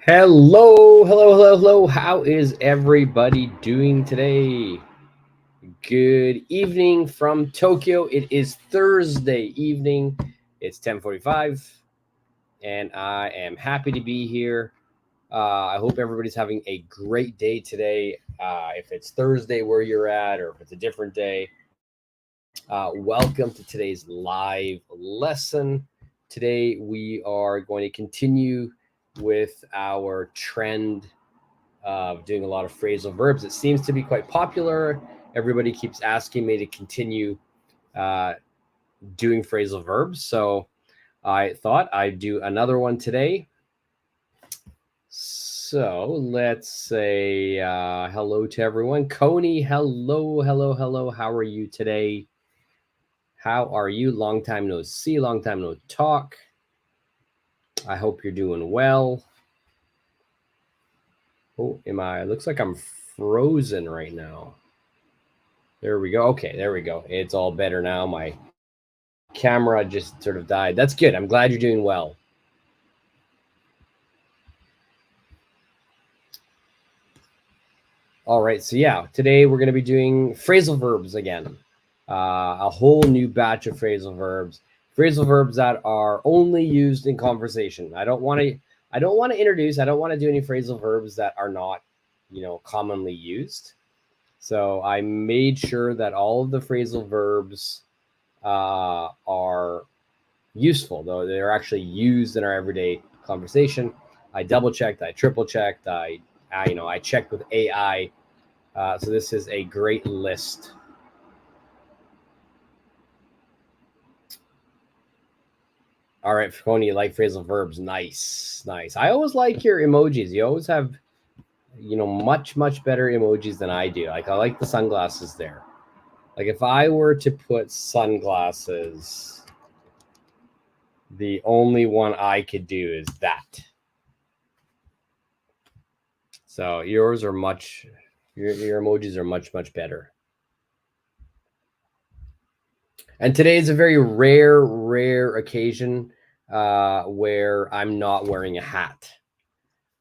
Hello. How is everybody doing today? Good evening from Tokyo. It is Thursday evening. It's 10:45, and I am happy to be here. I hope everybody's having a great day today. If it's Thursday where you're at, or if it's a different day, welcome to today's live lesson. Today we are going to continue with our trend of doing a lot of phrasal verbs. It seems to be quite popular. Everybody keeps asking me to continue doing phrasal verbs. So I thought I'd do another one today. So let's say hello to everyone. Coney, hello. How are you today? How are you? Long time no see, long time no talk. I hope you're doing well. Oh, looks like I'm frozen right now. There we go. Okay, there we go. It's all better now. My camera just sort of died. That's good. I'm glad you're doing well. All right, so yeah, today we're going to be doing phrasal verbs again. A whole new batch of phrasal verbs that are only used in conversation. I don't want to introduce, I don't want to do any phrasal verbs that are not, commonly used. So I made sure that all of the phrasal verbs are useful, though they're actually used in our everyday conversation. I double checked, I triple checked, I checked with AI. So this is a great list. All right, Ficoni, you like phrasal verbs? Nice. I always like your emojis. You always have, much better emojis than I do. Like I like the sunglasses there. Like if I were to put sunglasses, the only one I could do is that. So yours are your emojis are much better. And today is a very rare occasion where I'm not wearing a hat.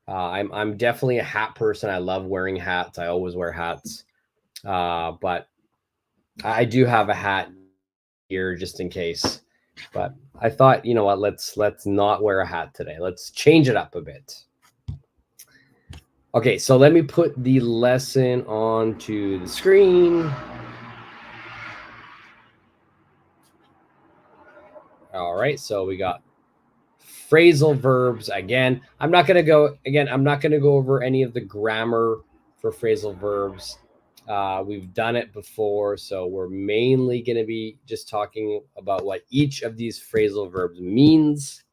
I'm definitely a hat person. I love wearing hats. I always wear hats. But I do have a hat here just in case. But I thought, you know what, let's not wear a hat today. Let's change it up a bit. Okay, so let me put the lesson onto the screen. All right, so we got phrasal verbs again. I'm not going to go over any of the grammar for phrasal verbs. We've done it before, so we're mainly going to be just talking about what each of these phrasal verbs means,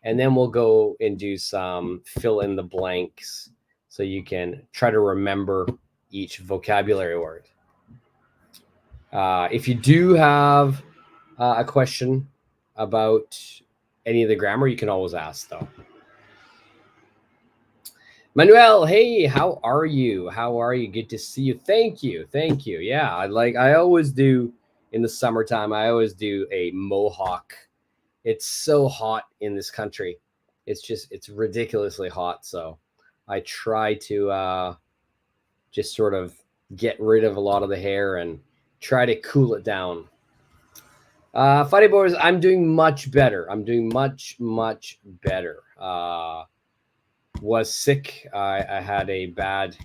and then we'll go and do some fill in the blanks so you can try to remember each vocabulary word. If you do have a question about any of the grammar, you can always ask, though. Manuel, hey, how are you? Good to see you. Thank you. Yeah, I always do in the summertime. I always do a mohawk. It's so hot in this country. It's ridiculously hot. So I try to just sort of get rid of a lot of the hair and try to cool it down. Funny boys, I'm doing much better. I'm doing much better. Was sick. I had a bad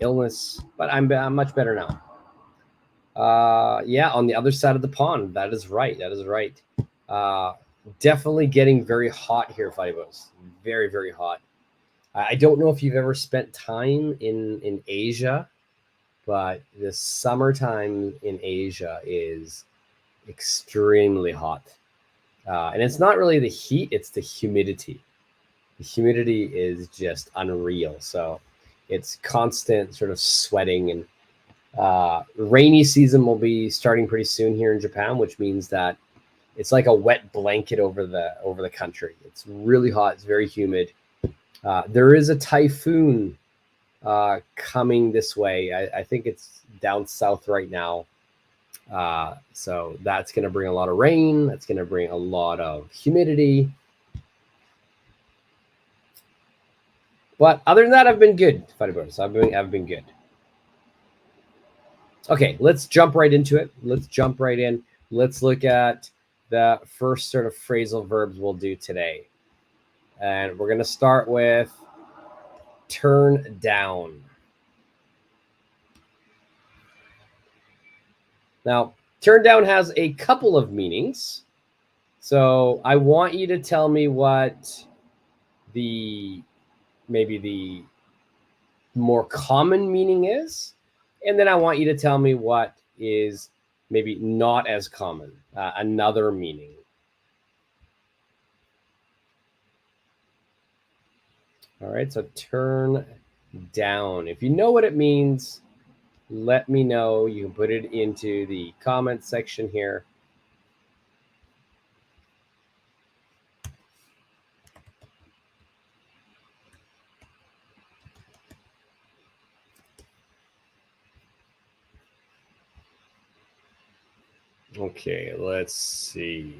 illness, but I'm much better now. Yeah, on the other side of the pond. That is right. Definitely getting very hot here, Fibos. Very hot. I don't know if you've ever spent time in Asia, but the summertime in Asia is extremely hot. And it's not really the heat, it's the humidity. The humidity is just unreal. So it's constant sort of sweating, and rainy season will be starting pretty soon here in Japan, which means that it's like a wet blanket over the country. It's really hot. It's very humid. There is a typhoon coming this way. I think it's down south right now. So that's going to bring a lot of rain. That's going to bring a lot of humidity. But other than that, I've been good, Fighting Bonus. I've been good. Okay, let's jump right into it. Let's jump right in. Let's look at the first sort of phrasal verbs we'll do today. And we're going to start with turn down. Now, turn down has a couple of meanings. So I want you to tell me what maybe the more common meaning is. And then I want you to tell me what is maybe not as common, another meaning. All right, so turn down. If you know what it means, let me know. You can put it into the comment section here. Okay, let's see.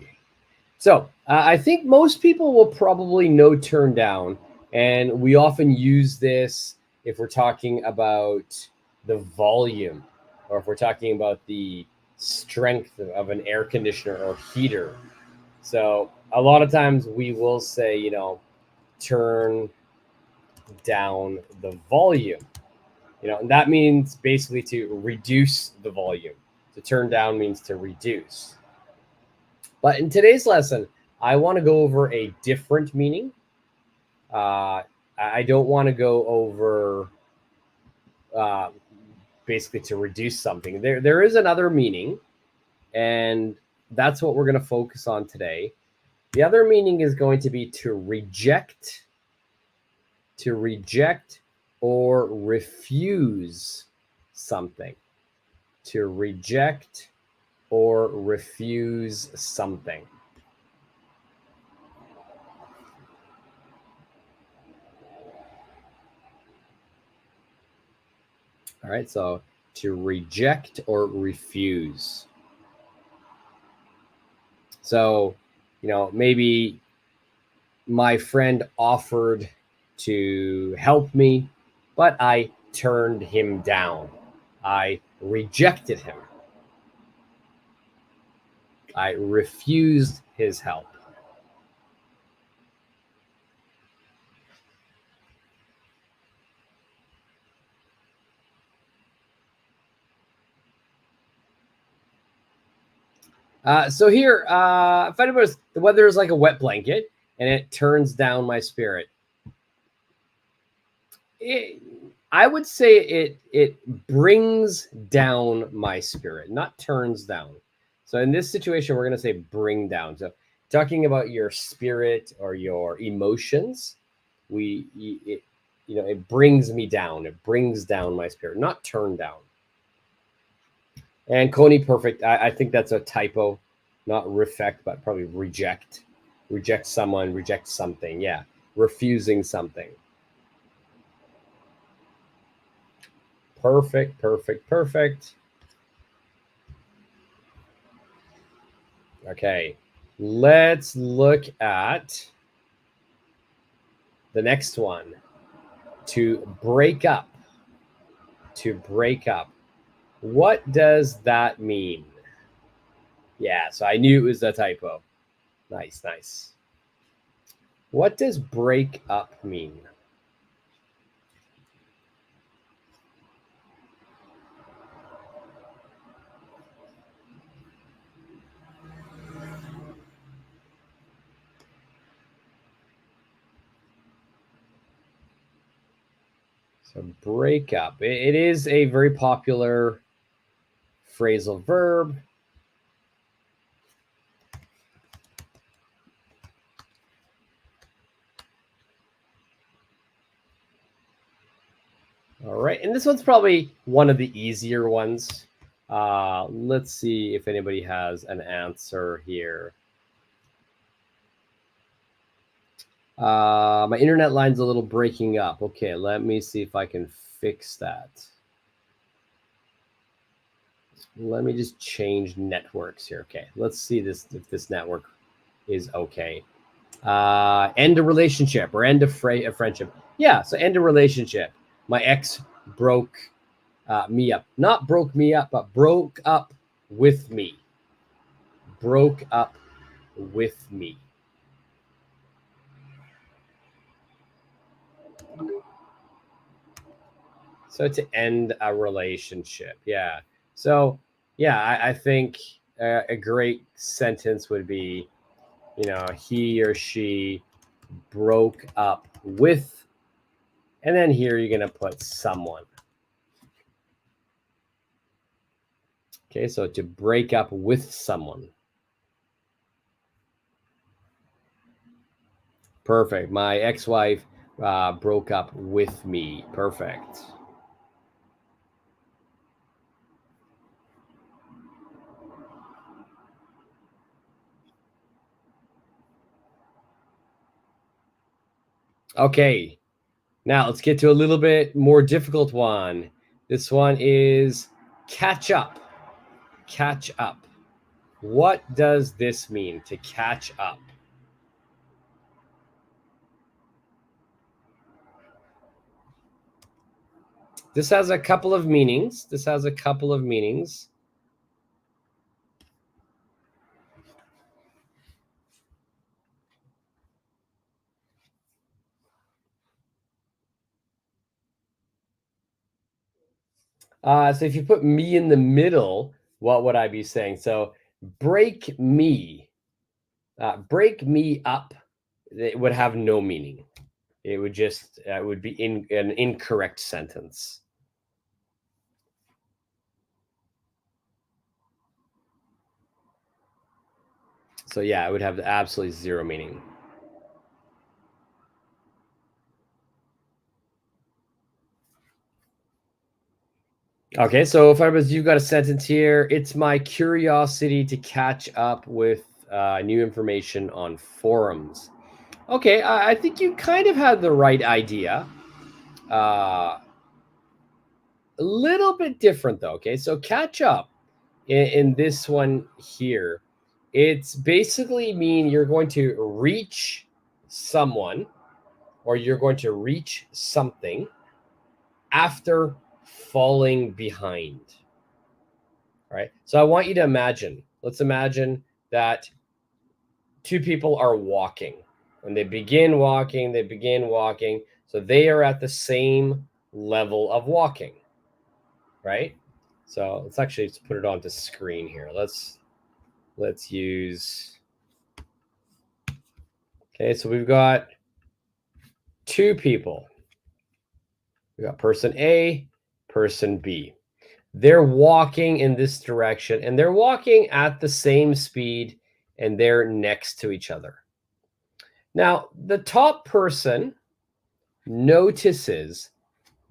So I think most people will probably know turn down, and we often use this if we're talking about the volume, or if we're talking about the strength of an air conditioner or heater. So a lot of times we will say, you know, turn down the volume. You know, and that means basically to reduce the volume. To turn down means to reduce. But in today's lesson, I want to go over a different meaning. I don't want to go over basically to reduce something. There is another meaning, and that's what we're going to focus on today. The other meaning is going to be to reject or refuse something. To reject or refuse something. All right, so to reject or refuse. So, you know, maybe my friend offered to help me, but I turned him down. I rejected him. I refused his help. So here, if anybody's, the weather is like a wet blanket, and it turns down my spirit. I would say it brings down my spirit, not turns down. So in this situation, we're going to say bring down. So talking about your spirit or your emotions, it brings me down. It brings down my spirit, not turn down. And Coney, perfect. I think that's a typo, not refect, but probably reject. Reject someone, reject something. Yeah, refusing something. Perfect, perfect, perfect. Okay, let's look at the next one. To break up. To break up. What does that mean? Yeah, so I knew it was a typo. Nice, nice. What does break up mean? So break up. It is a very popular phrasal verb. All right, and this one's probably one of the easier ones. Let's see if anybody has an answer here. My internet line's a little breaking up. Okay, let me see if I can fix that. Let me just change networks here. Okay, let's see if this network is okay. End a relationship or end a friendship. Yeah, so end a relationship. My ex broke me up. Not broke me up, but broke up with me. Broke up with me. So to end a relationship. Yeah. So, yeah, I think a great sentence would be, he or she broke up with, and then here you're going to put someone. Okay, so to break up with someone. Perfect. My ex-wife broke up with me. Perfect. Okay, now let's get to a little bit more difficult one. This one is catch up. Catch up. What does this mean, to catch up? This has a couple of meanings. So if you put me in the middle, what would I be saying? So break me up, it would have no meaning. It would just would be an incorrect sentence. So yeah, it would have absolutely zero meaning. Okay, so if I was, you've got a sentence here. It's my curiosity to catch up with new information on forums. Okay, I think you kind of had the right idea. A little bit different though. Okay, so catch up in this one here. It's basically mean you're going to reach someone or you're going to reach something after falling behind. All right. So I want you to imagine, let's imagine that two people are walking and they begin walking. So they are at the same level of walking, right? So let's put it onto screen here. Let's use, okay, so we've got two people. We've got person A, person B. They're walking in this direction and they're walking at the same speed and they're next to each other. Now, the top person notices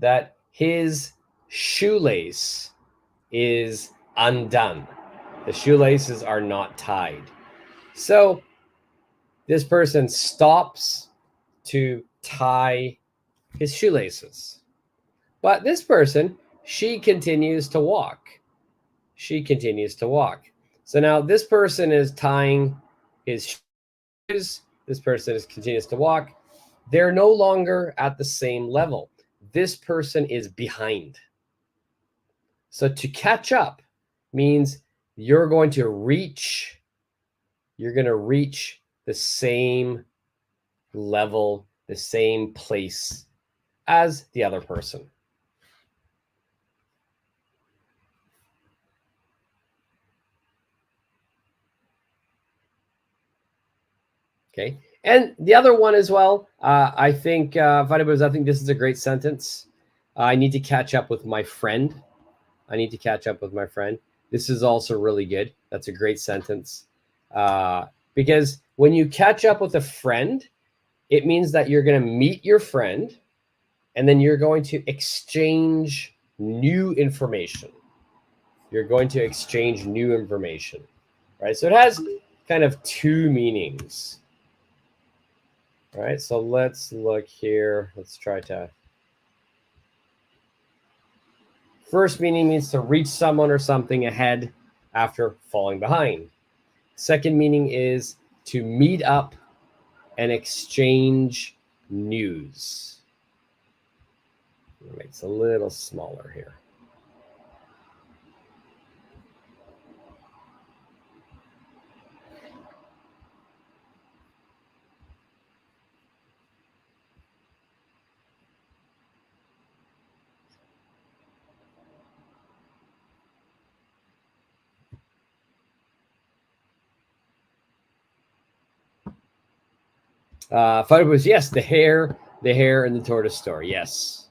that his shoelace is undone. The shoelaces are not tied. So this person stops to tie his shoelaces. But this person, she continues to walk. So now this person is tying his shoes. This person continues to walk. They're no longer at the same level. This person is behind. So to catch up means you're going to reach the same level, the same place as the other person. Okay. And the other one as well, I think, I think this is a great sentence. I need to catch up with my friend. This is also really good. That's a great sentence. Because when you catch up with a friend, it means that you're going to meet your friend and then you're going to exchange new information. Right? So it has kind of two meanings. All right, so let's look here. Let's try to. First meaning means to reach someone or something ahead after falling behind. Second meaning is to meet up and exchange news. It makes a little smaller here. Fighter was yes, the hare and the tortoise story. Yes.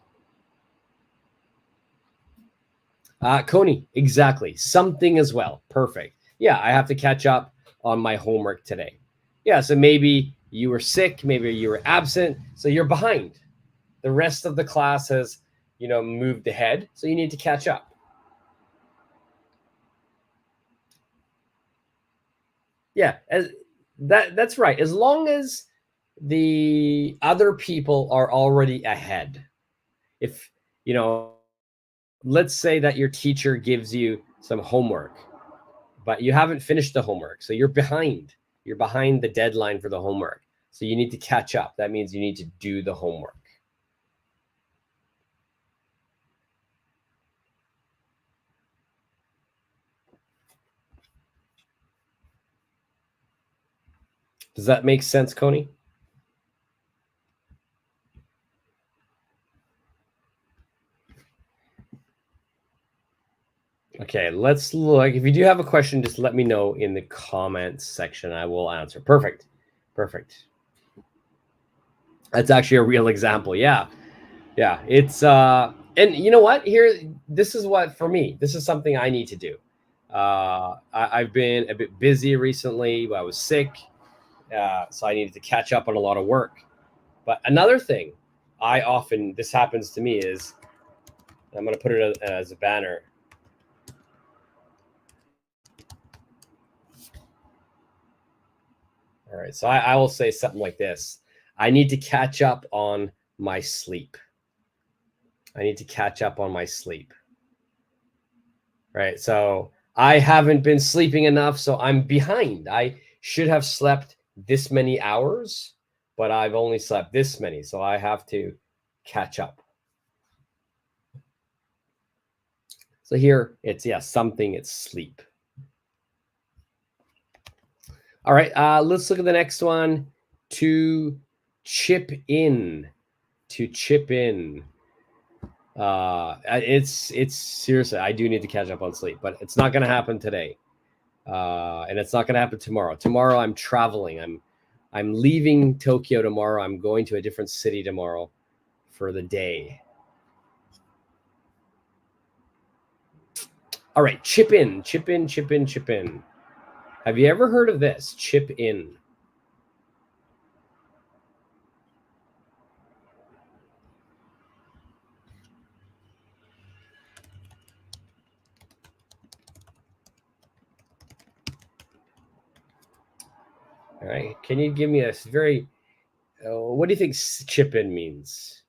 Coney, exactly. Something as well. Perfect. Yeah, I have to catch up on my homework today. Yeah, so maybe you were sick, maybe you were absent, so you're behind. The rest of the class has, moved ahead, so you need to catch up. Yeah, that's right. As long as the other people are already ahead. If, let's say that your teacher gives you some homework, but you haven't finished the homework, so you're behind. You're behind the deadline for the homework. So you need to catch up. That means you need to do the homework. Does that make sense, Coney? Okay, let's look. If you do have a question, just let me know in the comments section. I will answer. Perfect. Perfect. That's actually a real example. Yeah. Yeah. It's and you know what? Here, this is what for me, this is something I need to do. I've been a bit busy recently. I was sick. So I needed to catch up on a lot of work. But another thing this happens to me is, I'm going to put it as a banner. All right. So I will say something like this. I need to catch up on my sleep. I need to catch up on my sleep. Right. So I haven't been sleeping enough. So I'm behind. I should have slept this many hours, but I've only slept this many. So I have to catch up. So here it's, something, it's sleep. All right, let's look at the next one. To chip in. To chip in. It's seriously, I do need to catch up on sleep, but it's not going to happen today, and it's not going to happen tomorrow. Tomorrow I'm traveling. I'm leaving Tokyo tomorrow. I'm going to a different city tomorrow for the day. All right, chip in, chip in, chip in, chip in. Have you ever heard of this? Chip in. All right, can you give me a very what do you think chip in means?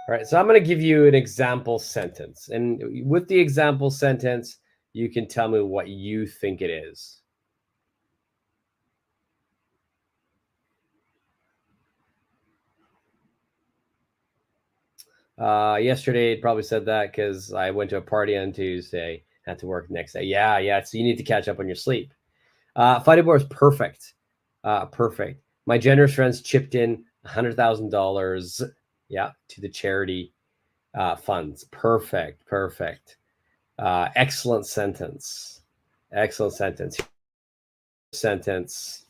All right, so I'm going to give you an example sentence. And with the example sentence, you can tell me what you think it is. Yesterday, it probably said that because I went to a party on Tuesday, had to work next day. Yeah. So you need to catch up on your sleep. Fighting Board is perfect. Perfect. My generous friends chipped in $100,000, to the charity funds. Perfect. Excellent sentence. Excellent sentence. Sentence.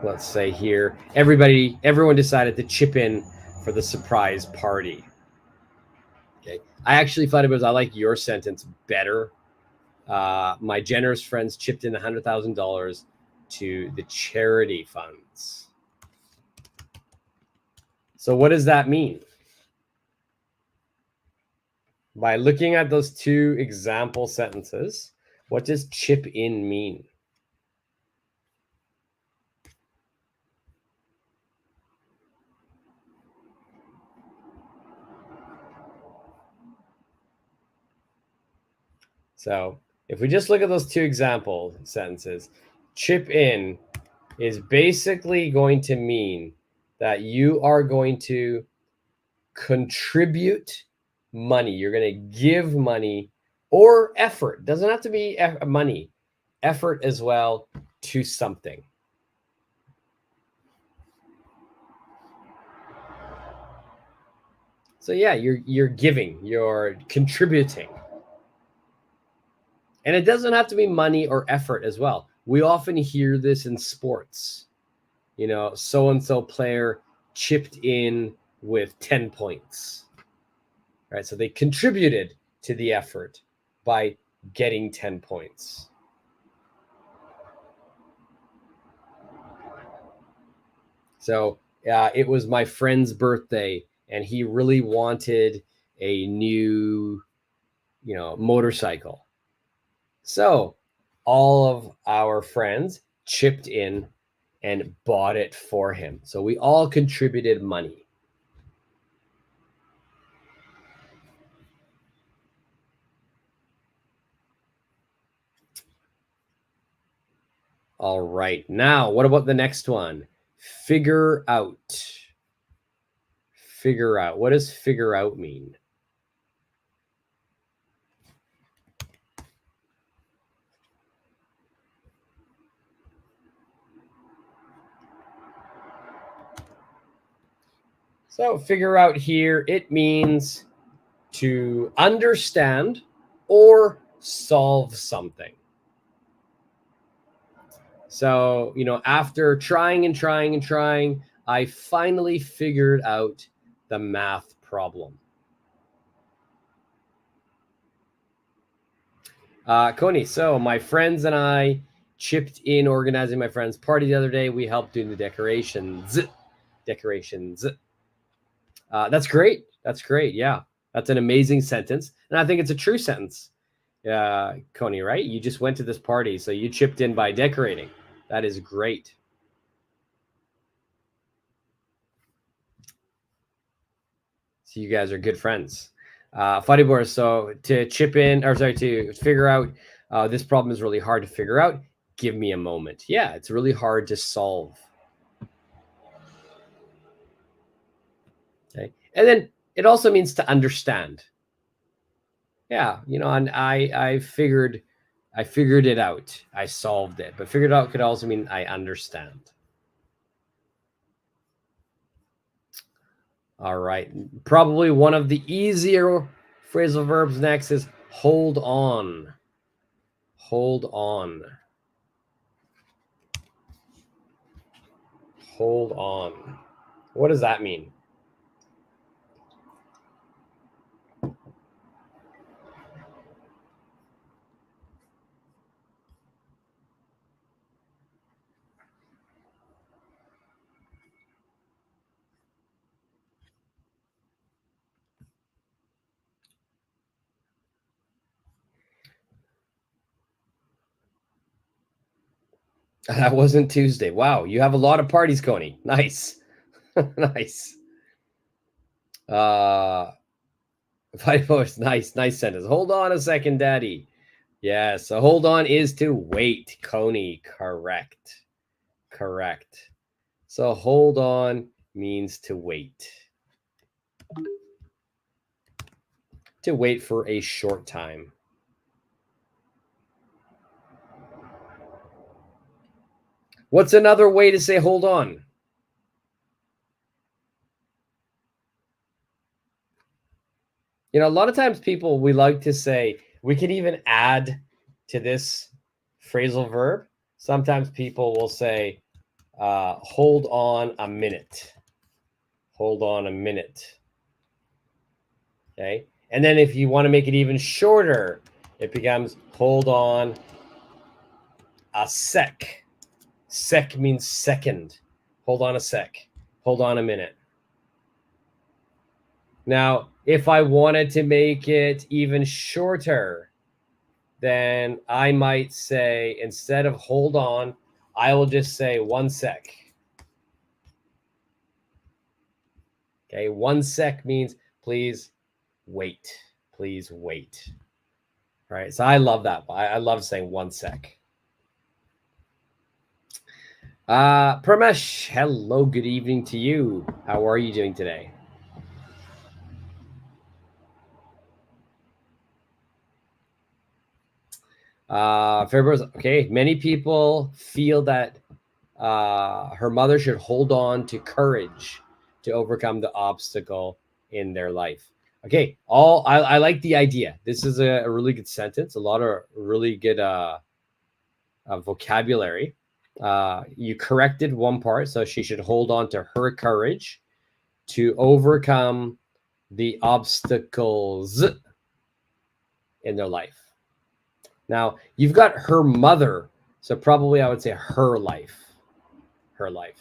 Let's say here, everyone decided to chip in for the surprise party. Okay. I actually thought it was, I like your sentence better. My generous friends chipped in $100,000 to the charity funds. So what does that mean? By looking at those two example sentences, what does chip in mean? So if we just look at those two example sentences, chip in is basically going to mean that you are going to contribute money. You're going to give money or effort. Doesn't have to be money, effort as well to something. So yeah, you're giving, you're contributing. And it doesn't have to be money or effort as well. We often hear this in sports. You know, so-and-so player chipped in with 10 points. Right? So they contributed to the effort by getting 10 points. So it was my friend's birthday, and he really wanted a new, motorcycle. So all of our friends chipped in and bought it for him. So we all contributed money. All right. Now, what about the next one? Figure out. Figure out. What does figure out mean? So figure out here, it means to understand or solve something. So, after trying and trying and trying, I finally figured out the math problem. Coney, so my friends and I chipped in organizing my friend's party the other day. We helped do the decorations. That's great. That's great. Yeah, that's an amazing sentence. And I think it's a true sentence. Coney, right? You just went to this party, so you chipped in by decorating. That is great. So you guys are good friends. Fadibor, so to figure out this problem is really hard to figure out. Give me a moment. Yeah, it's really hard to solve. Okay. And then it also means to understand. Yeah, and I figured it out. I solved it. But figured out could also mean I understand. All right. Probably one of the easier phrasal verbs next is hold on. Hold on. Hold on. What does that mean? That wasn't Tuesday. Wow, you have a lot of parties, Coney. Nice. Nice. Nice sentence. Hold on a second, Daddy. Yeah, so hold on is to wait, Coney. Correct. So hold on means to wait. To wait for a short time. What's another way to say hold on? A lot of times we like to say, we can even add to this phrasal verb. Sometimes people will say, hold on a minute. Hold on a minute. Okay. And then if you want to make it even shorter, it becomes hold on a sec. Sec means second. Hold on a sec. Hold on a minute. Now, if I wanted to make it even shorter, then I might say, instead of hold on, I will just say 1 sec. Okay, 1 sec means please wait. Please wait. right? So I love that. I love saying 1 sec. Pramesh, hello, good evening to you. How are you doing today? Okay. Many people feel that her mother should hold on to courage to overcome the obstacle in their life. Okay, I like the idea. This is a really good sentence. A lot of really good vocabulary. You corrected one part, so she should hold on to her courage to overcome the obstacles in their life. Now, you've got her mother, so probably I would say her life. Her life.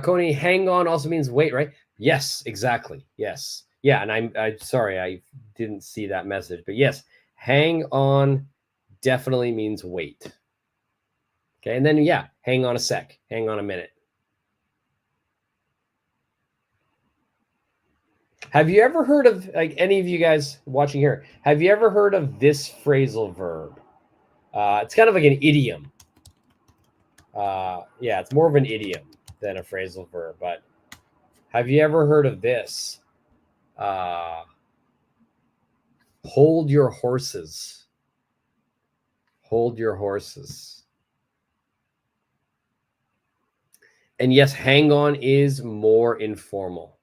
Coney, hang on also means wait, right? Yes, exactly. Yes. Yeah, and I'm sorry, I didn't see that message, but yes, hang on definitely means wait. Okay, and then yeah, hang on a sec, hang on a minute. Have you ever heard of, like, any of you guys watching here? Have you ever heard of this phrasal verb? It's kind of like an idiom. Yeah, it's more of an idiom than a phrasal verb. But have you ever heard of this? Hold your horses. Hold your horses. And yes, hang on is more informal.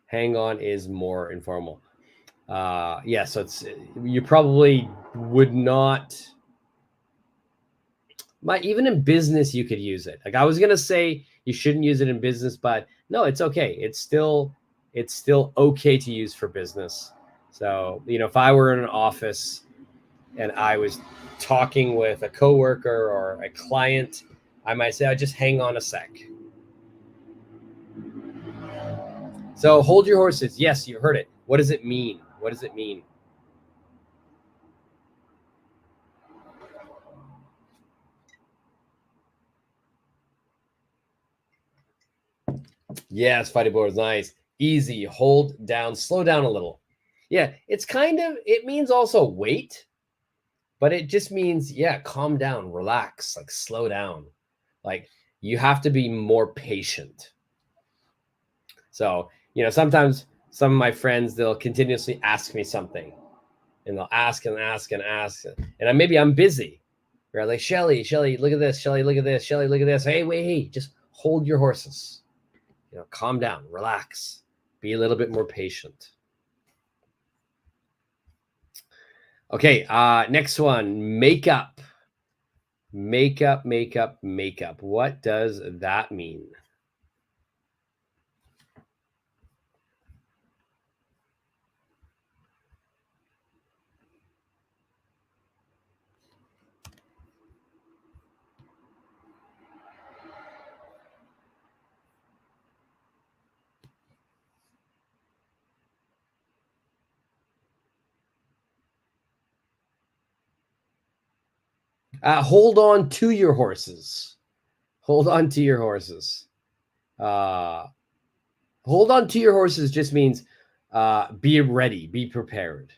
Hang on is more informal. Yeah, so it's, you probably would not, even in business you could use it. Like, I was gonna say you shouldn't use it in business, but no, it's okay. It's still okay to use for business. So, if I were in an office and I was talking with a coworker or a client, I might say, just hang on a sec. So hold your horses. Yes, you heard it. What does it mean? What does it mean? Yes, fighting board is nice. Easy, hold down, slow down a little. Yeah, it's kind of, it means also wait, but it just means, yeah, calm down, relax, like slow down. Like, you have to be more patient. So, sometimes some of my friends, they'll continuously ask me something, and they'll ask and ask and ask. And maybe I'm busy. Right? Like, Shelly, look at this. Shelly, look at this. Shelly, look at this. Hey, wait, hey, just hold your horses. Calm down, relax, be a little bit more patient. Okay, next one, makeup. Makeup. What does that mean? Hold on to your horses. Hold on to your horses. Hold on to your horses just means be ready, be prepared.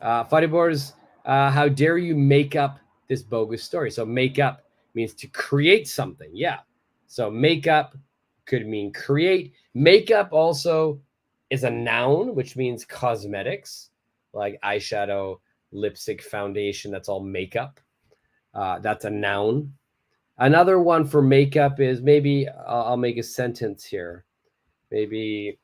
Fighting boards, how dare you make up this bogus story? So make up means to create something. Yeah. So make up could mean create. Makeup also is a noun, which means cosmetics, like eyeshadow, lipstick, foundation. That's all makeup. That's a noun. Another one for makeup is, maybe I'll make a sentence here. Maybe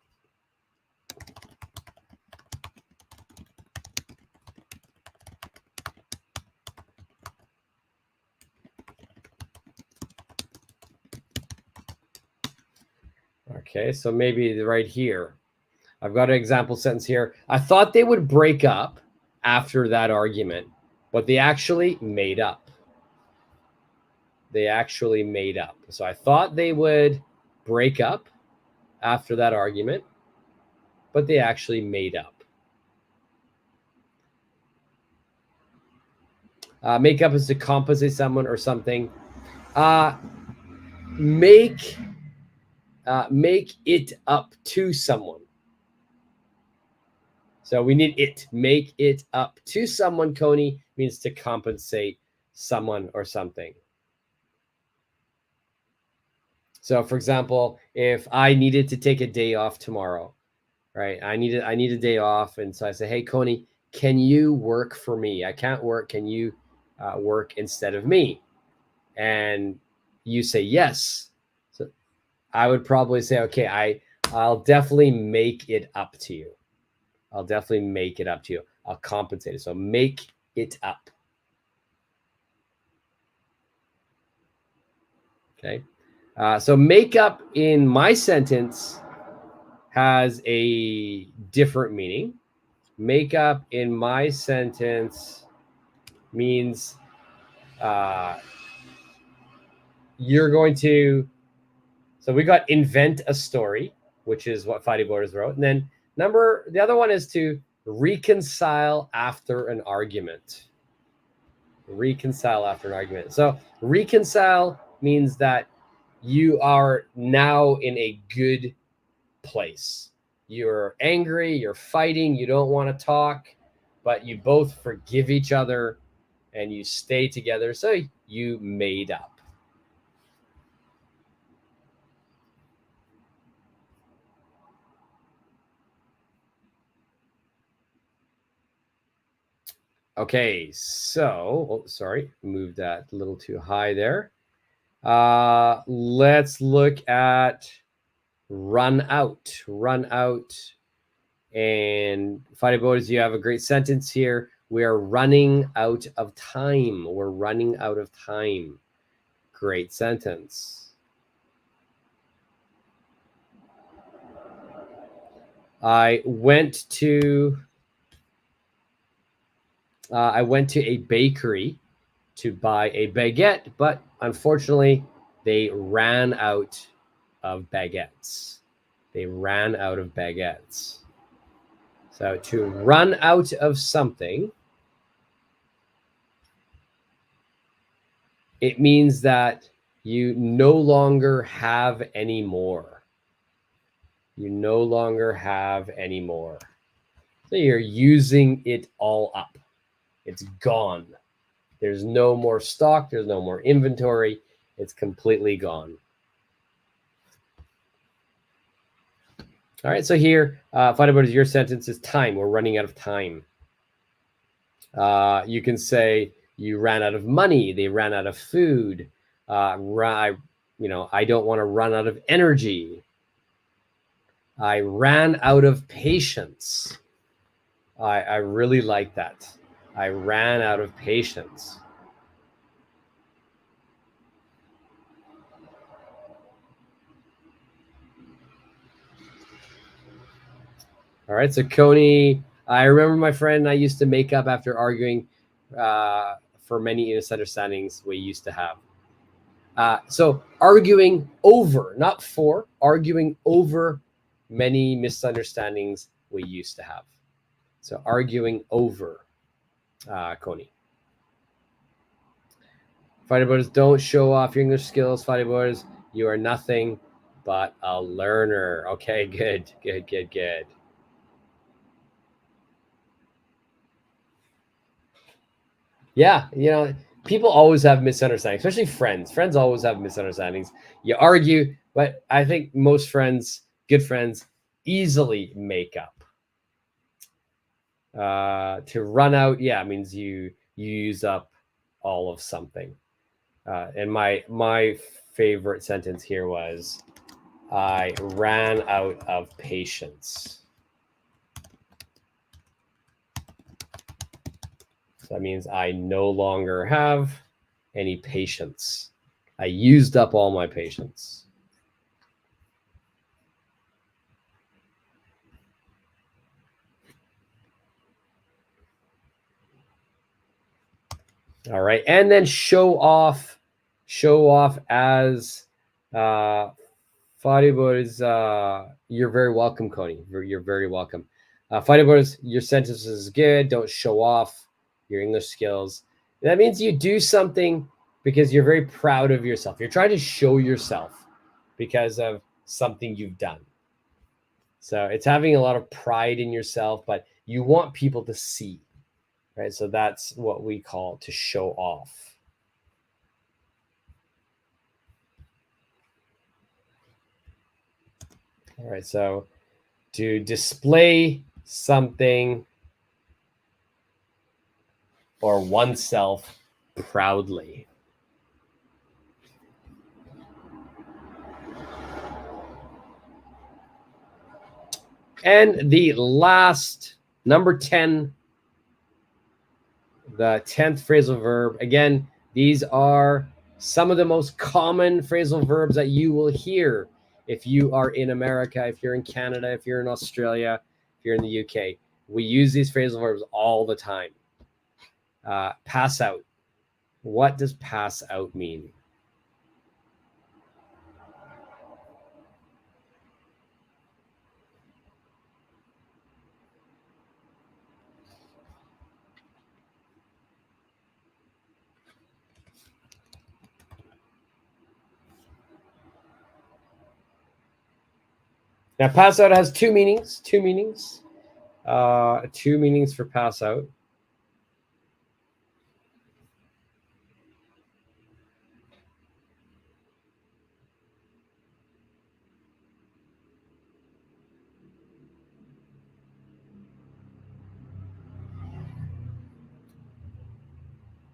okay, so maybe right here. I've got an example sentence here. I thought they would break up after that argument, but they actually made up. They actually made up. So I thought they would break up after that argument, but they actually made up. Make up is to compensate someone or something. Make it up to someone. So we need it. Make it up to someone, Coney, means to compensate someone or something. So for example, if I needed to take a day off tomorrow, right? I need a day off. And so I say, hey, Coney, can you work for me? I can't work. Can you work instead of me? And you say yes. So I would probably say, okay, I'll definitely make it up to you. I'll definitely make it up to you. I'll compensate it. So make it up. Okay. So make up in my sentence has a different meaning. Make up in my sentence means you're going to, so we got invent a story, which is what Fighting Borders wrote. And then the other one is to reconcile after an argument. Reconcile after an argument. So reconcile means that you are now in a good place. You're angry, you're fighting, you don't want to talk, but you both forgive each other and you stay together. So you made up. Okay, so, sorry, moved that a little too high there. Let's look at run out. Run out. And Fighting Borders, you have a great sentence here. We are running out of time. We're running out of time. Great sentence. I went to a bakery to buy a baguette, but unfortunately, they ran out of baguettes. They ran out of baguettes. So to run out of something, it means that you no longer have any more. You no longer have any more. So you're using it all up. It's gone. There's no more stock. There's no more inventory. It's completely gone. All right, so here, Fighting Borders, your sentence is time. We're running out of time. You can say you ran out of money. They ran out of food. I don't want to run out of energy. I ran out of patience. I really like that. I ran out of patience. All right, so Coney, I remember my friend and I used to make up after arguing for many misunderstandings we used to have. So arguing over, not for, arguing over many misunderstandings we used to have. So arguing over, Coney. Fighting Borders, don't show off your English skills. Fighting Borders, you are nothing but a learner. Okay, good. Yeah, people always have misunderstandings, especially friends. Friends always have misunderstandings. You argue, but I think most friends, good friends, easily make up. To run out, yeah, means you use up all of something. And my favorite sentence here was, I ran out of patience. So that means I no longer have any patience. I used up all my patience. All right, and then show off as Fighters, you're very welcome, Coney. You're very welcome. Fighters, your sentence is good. Don't show off your English skills. That means you do something because you're very proud of yourself. You're trying to show yourself because of something you've done. So it's having a lot of pride in yourself, but you want people to see, right? So that's what we call to show off. All right, so to display something or oneself proudly. And the last, number 10, the 10th phrasal verb. Again, these are some of the most common phrasal verbs that you will hear if you are in America, if you're in Canada, if you're in Australia, if you're in the UK. We use these phrasal verbs all the time. Pass out. What does pass out mean? Now, pass out has two meanings. Two meanings for pass out.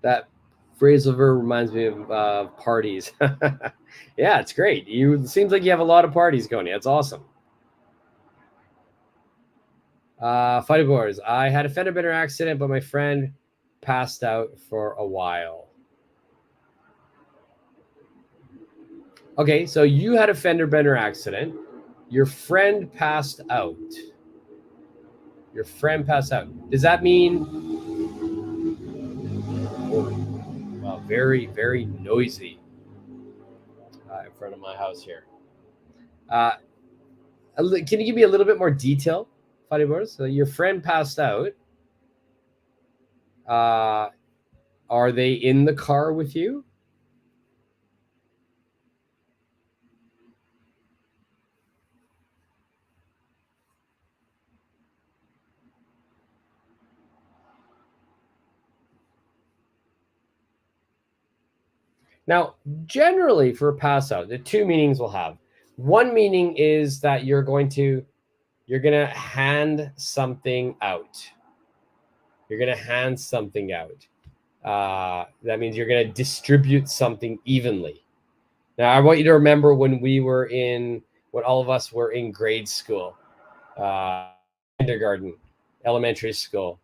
That phrasal verb reminds me of parties. Yeah, it's great. It seems like you have a lot of parties, Coney. That's awesome. Fighting boards. I had a fender bender accident, but my friend passed out for a while. Okay, so you had a fender bender accident. Your friend passed out. Your friend passed out. Does that mean? Oh, wow, very, very noisy in front of my house here. Can you give me a little bit more detail, Fighting boards? So your friend passed out. Are they in the car with you? Now, generally for a pass out, the two meanings we'll have. One meaning is that you're going to hand something out. You're going to hand something out. That means you're going to distribute something evenly. Now, I want you to remember when all of us were in grade school, kindergarten, elementary school,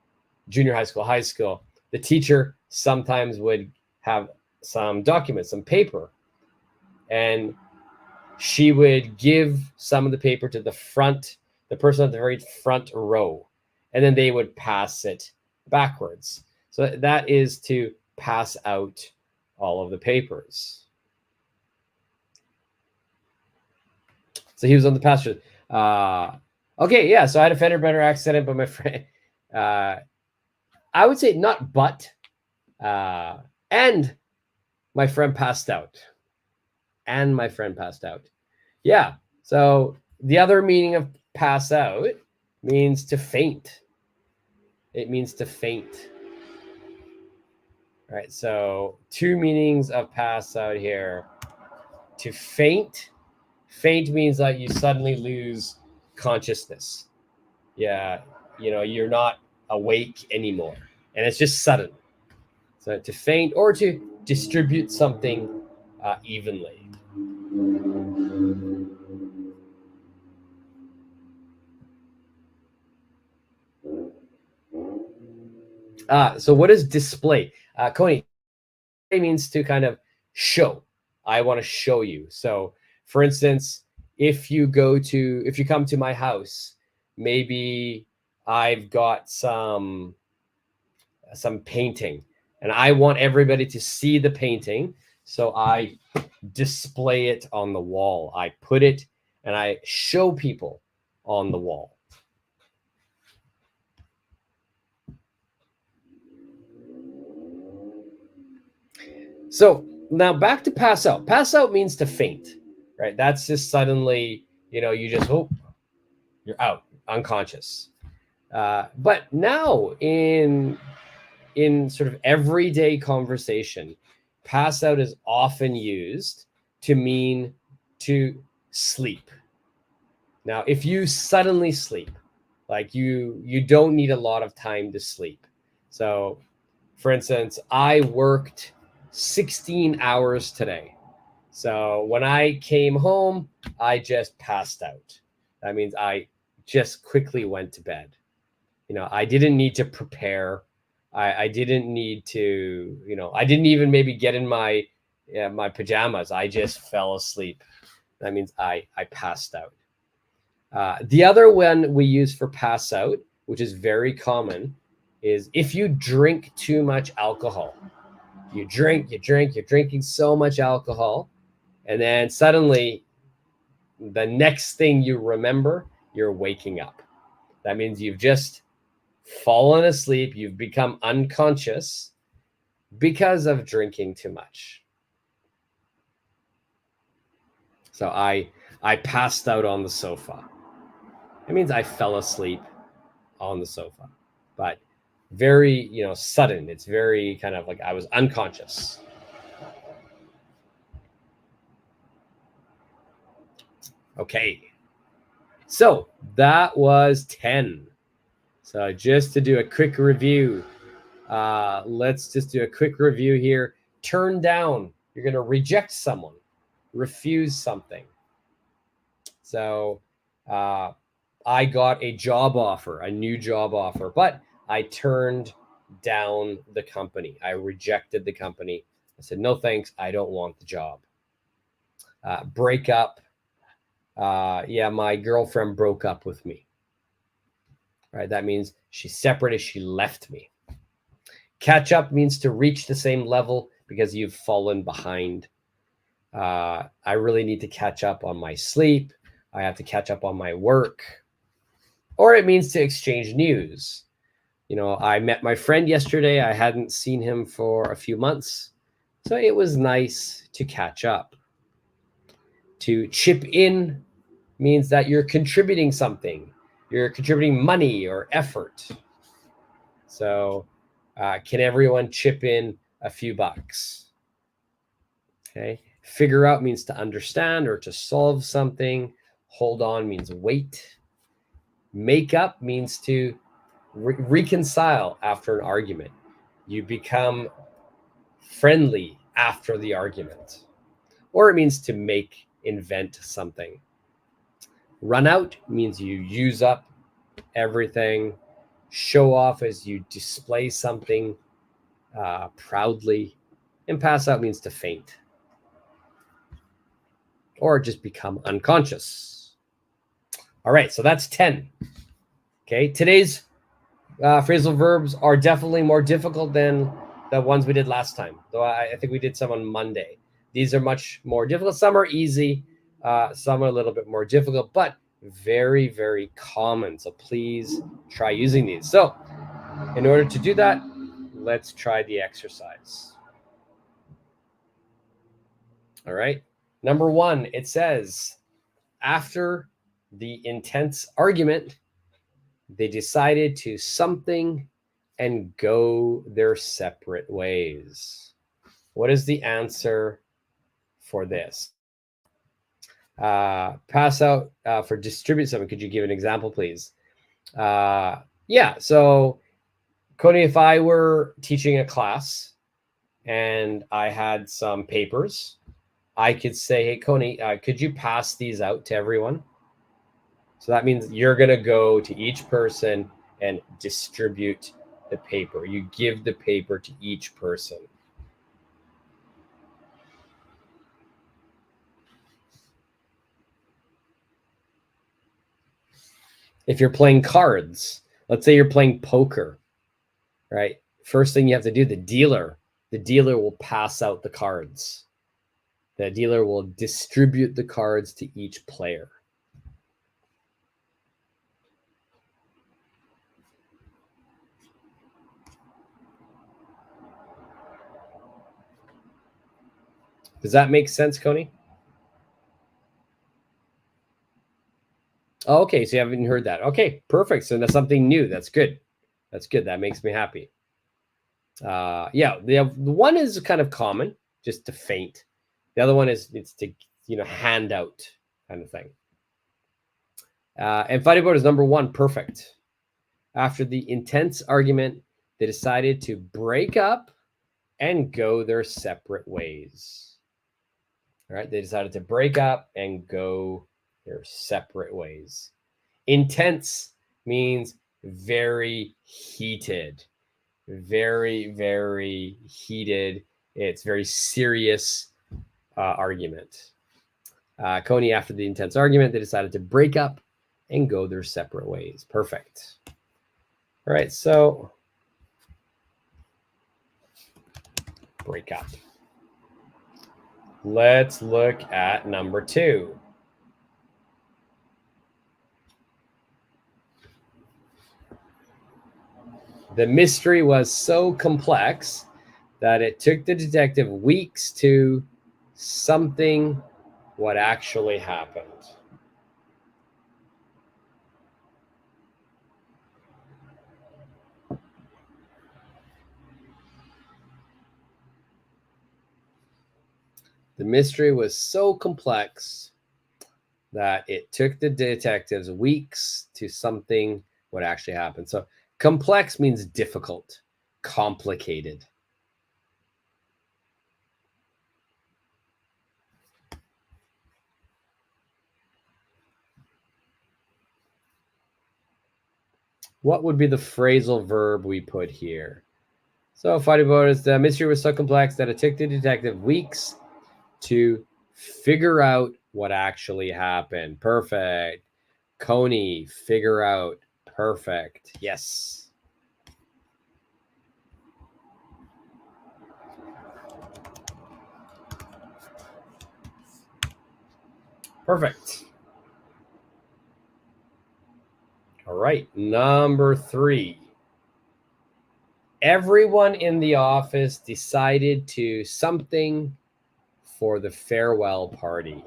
junior high school, high school, the teacher sometimes would have some documents, some paper, and she would give some of the paper to the person at the very front row, and then they would pass it backwards. So that is to pass out all of the papers. So he was on the passenger. Okay, yeah. So I had a fender bender accident, but my friend, I would say not but, and my friend passed out. And my friend passed out. Yeah. So the other meaning of pass out means to faint. It means to faint. All right. So two meanings of pass out here. To faint. Faint means that you suddenly lose consciousness. Yeah. You're not awake anymore. And it's just sudden. So to faint or to distribute something evenly. So what is display? Coney, means to kind of show. I want to show you. So for instance, if you come to my house, maybe I've got some painting and I want everybody to see the painting. So I display it on the wall. I put it and I show people on the wall. So now back to pass out. Pass out means to faint, right? That's just suddenly, you just, you're out, unconscious. But now in sort of everyday conversation, pass out is often used to mean to sleep. Now, if you suddenly sleep, like you don't need a lot of time to sleep. So, for instance, I worked 16 hours today. So when I came home, I just passed out. That means I just quickly went to bed. I didn't need to prepare. I didn't need to, I didn't even maybe get in my pajamas. I just fell asleep. That means I passed out. The other one we use for pass out, which is very common, is if you drink too much alcohol. You're drinking so much alcohol, and then suddenly the next thing you remember, you're waking up. That means you've just fallen asleep, you've become unconscious because of drinking too much. So I passed out on the sofa. It means I fell asleep on the sofa, but very, sudden. It's very kind of like I was unconscious. Okay. So that was 10. So just to do a quick review, let's just do a quick review here. Turn down. You're going to reject someone, refuse something. So I got a job offer, a new job offer, but I turned down the company. I rejected the company. I said, no, thanks. I don't want the job. Break up. My girlfriend broke up with me. Right? That means she separated. She left me. Catch up means to reach the same level because you've fallen behind. I really need to catch up on my sleep. I have to catch up on my work. Or it means to exchange news. I met my friend yesterday. I hadn't seen him for a few months. So it was nice to catch up. To chip in means that you're contributing something. You're contributing money or effort. So can everyone chip in a few bucks? Okay. Figure out means to understand or to solve something. Hold on means wait. Make up means to reconcile after an argument. You become friendly after the argument. Or it means to invent something. Run out means you use up everything. Show off as you display something proudly. And pass out means to faint. Or just become unconscious. All right, so that's 10. Okay, today's phrasal verbs are definitely more difficult than the ones we did last time. Though I think we did some on Monday. These are much more difficult. Some are easy. Some are a little bit more difficult, but very, very common. So please try using these. So in order to do that, let's try the exercise. All right. Number 1, it says, after the intense argument, they decided to something and go their separate ways. What is the answer for this? Pass out for distribute something. Could you give an example, please? So Cody, if I were teaching a class and I had some papers, I could say, hey, Coney, could you pass these out to everyone? So that means you're going to go to each person and distribute the paper. You give the paper to each person. If you're playing cards, let's say you're playing poker, right? First thing you have to do, the dealer will pass out the cards. The dealer will distribute the cards to each player. Does that make sense, Coney? Oh, okay, so you haven't heard that. Okay, perfect. So that's something new. That's good. That's good. That makes me happy. Yeah, the one is kind of common, just to faint. The other one is it's to hand out kind of thing. And fighting about is number one, perfect. After the intense argument, they decided to break up and go their separate ways. All right, they decided to break up and go their separate ways. Intense means very heated, very, very heated. It's very serious argument. Coney, after the intense argument, they decided to break up and go their separate ways. Perfect. All right, so break up. Let's look at number two. The mystery was so complex that it took the detective weeks to something what actually happened. The mystery was so complex that it took the detectives weeks to something what actually happened. So complex means difficult, complicated. What would be the phrasal verb we put here? So fighting about is the mystery was so complex that it took the detective weeks to figure out what actually happened. Perfect. Coney, figure out. Perfect. Yes. Perfect. All right, number three. Everyone in the office decided to something for the farewell party.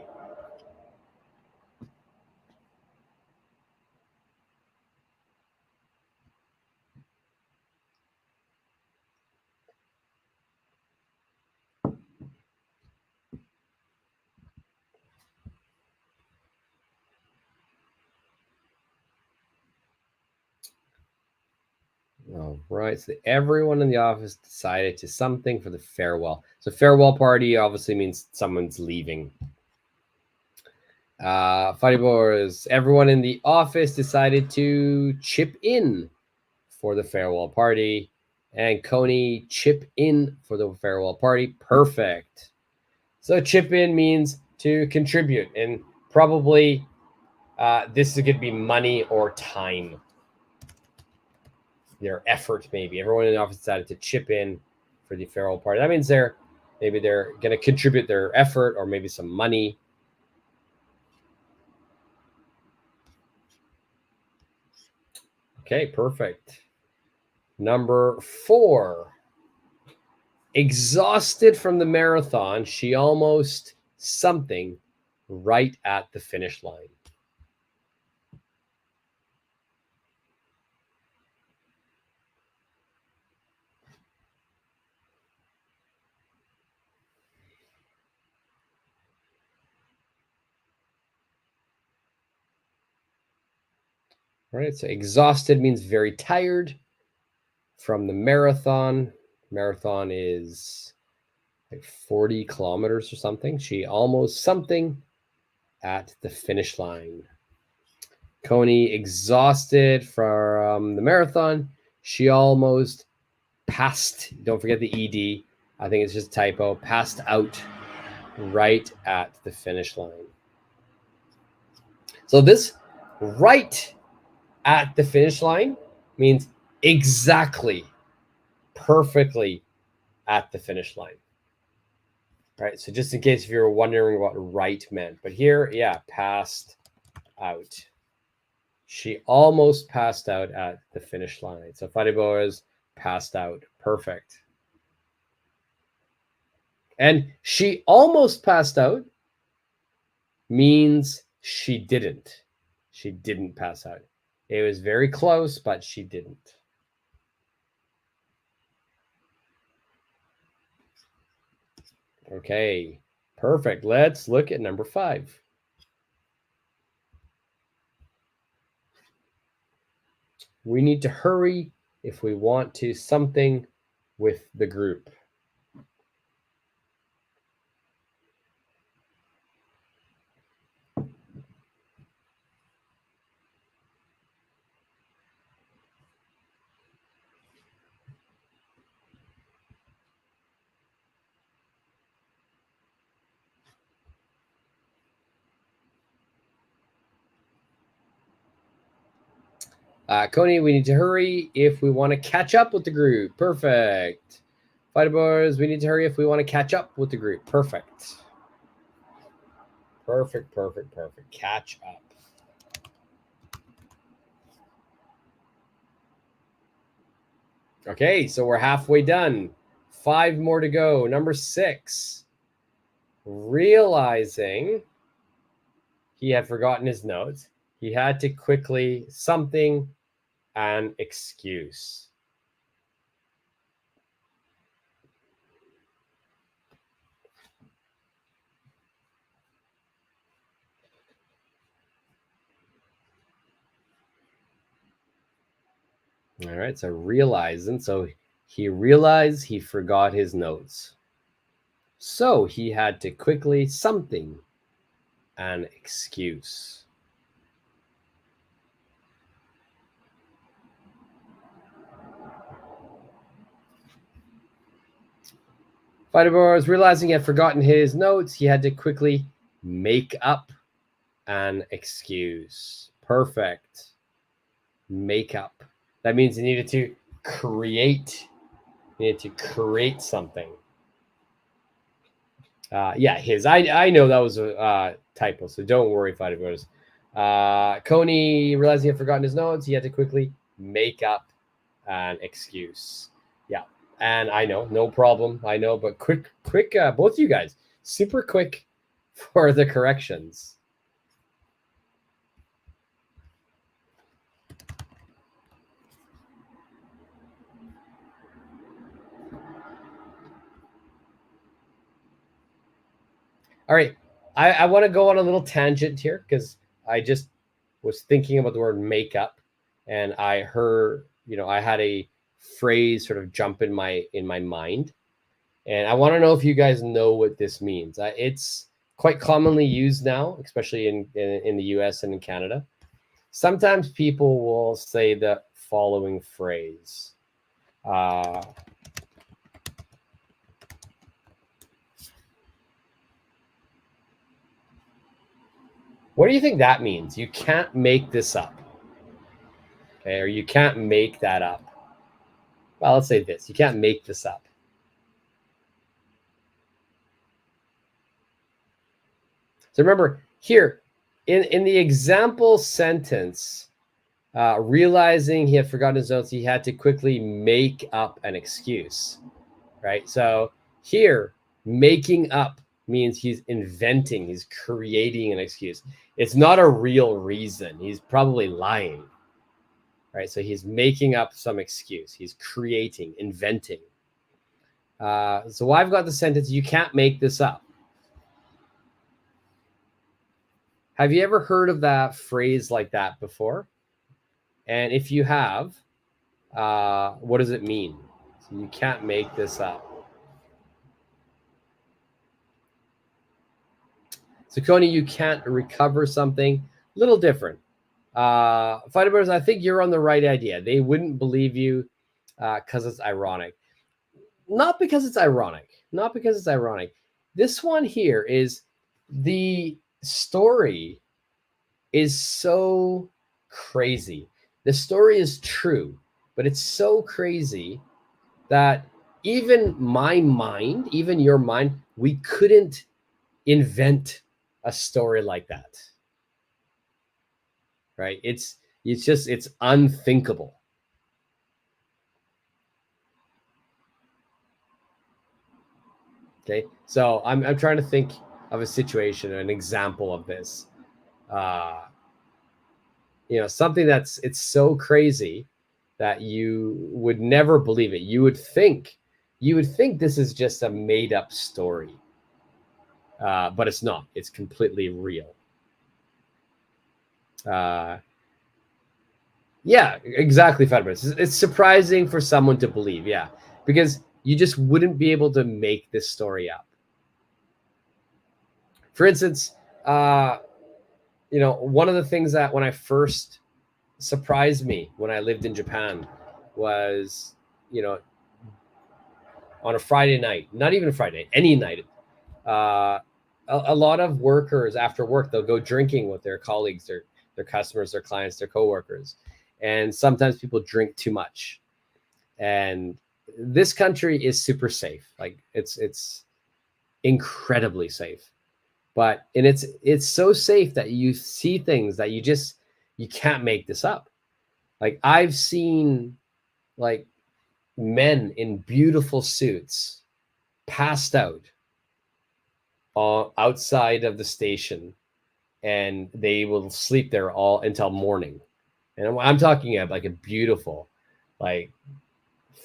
All right, so everyone in the office decided to something for the farewell. So farewell party obviously means someone's leaving. Fighting Boys, everyone in the office decided to chip in for the farewell party. And Coney, chip in for the farewell party. Perfect. So chip in means to contribute. And probably this is going to be money or time. Their effort, maybe. Everyone in the office decided to chip in for the farewell party. That means maybe they're going to contribute their effort or maybe some money. Okay, perfect. Number four. Exhausted from the marathon, she almost something right at the finish line. All right, so exhausted means very tired from the marathon. Marathon is like 40 kilometers or something. She almost something at the finish line. Coney, exhausted from the marathon. She almost passed. Don't forget the ED. I think it's just a typo. Passed out right at the finish line. So this right at the finish line means exactly, perfectly at the finish line. All right, so just in case if you're wondering what right meant, but here, yeah, passed out. She almost passed out at the finish line. So Faribo is passed out. Perfect. And she almost passed out means she didn't. She didn't pass out. It was very close, but she didn't. Okay, perfect. Let's look at number 5. We need to hurry if we want to something with the group. Coney, we need to hurry if we want to catch up with the group. Perfect. Fighter boys, we need to hurry if we want to catch up with the group. Perfect. Perfect, perfect, perfect. Catch up. Okay, so we're halfway done. 5 more to go. Number 6. Realizing he had forgotten his notes, he had to quickly something an excuse. All right, so realizing. So he realized he forgot his notes. So he had to quickly something an excuse. Fighter was realizing he had forgotten his notes. He had to quickly make up an excuse. Perfect. Make up. That means he needed to create. He needed to create something. Yeah, his. I know that was a typo, so don't worry, Fighter Boys. Coney realized he had forgotten his notes. He had to quickly make up an excuse. Yeah, and I know, no problem. I know, but quick, both of you guys, super quick for the corrections. All right, I want to go on a little tangent here because I just was thinking about the word makeup, and I heard, I had a phrase sort of jump in my mind, and I want to know if you guys know what this means. It's quite commonly used now, especially in the US and in Canada. Sometimes people will say the following phrase. What do you think that means? You can't make this up. Okay, or you can't make that up. Well, let's say this. You can't make this up. So remember here, in the example sentence, realizing he had forgotten his notes, he had to quickly make up an excuse, right? So here, making up means he's inventing, he's creating an excuse. It's not a real reason. He's probably lying, right? So he's making up some excuse. He's creating, inventing. So I've got the sentence, you can't make this up. Have you ever heard of that phrase like that before? And if you have, what does it mean? So you can't make this up. So Coney, you can't recover something. A little different. Fighter Bears, I think you're on the right idea. They wouldn't believe you because it's ironic. Not because it's ironic. Not because it's ironic. This one here is the story is so crazy. The story is true, but it's so crazy that even my mind, even your mind, we couldn't invent a story like that. Right? It's unthinkable. Okay, so I'm trying to think of a situation, an example of this. Something it's so crazy that you would never believe it. You would think this is just a made up story, but it's not. It's completely real. Yeah, exactly, Federico. It's surprising for someone to believe, yeah, because you just wouldn't be able to make this story up. For instance, one of the things that when I first surprised me when I lived in Japan was, on a Friday night, not even a Friday, any night, a lot of workers after work, they'll go drinking with their colleagues, their customers, their clients, their coworkers. And sometimes people drink too much. And this country is super safe. Like it's incredibly safe. And it's so safe that you see things that you can't make this up. Like I've seen like men in beautiful suits passed out outside of the station, and they will sleep there all until morning. And I'm talking about like a beautiful, like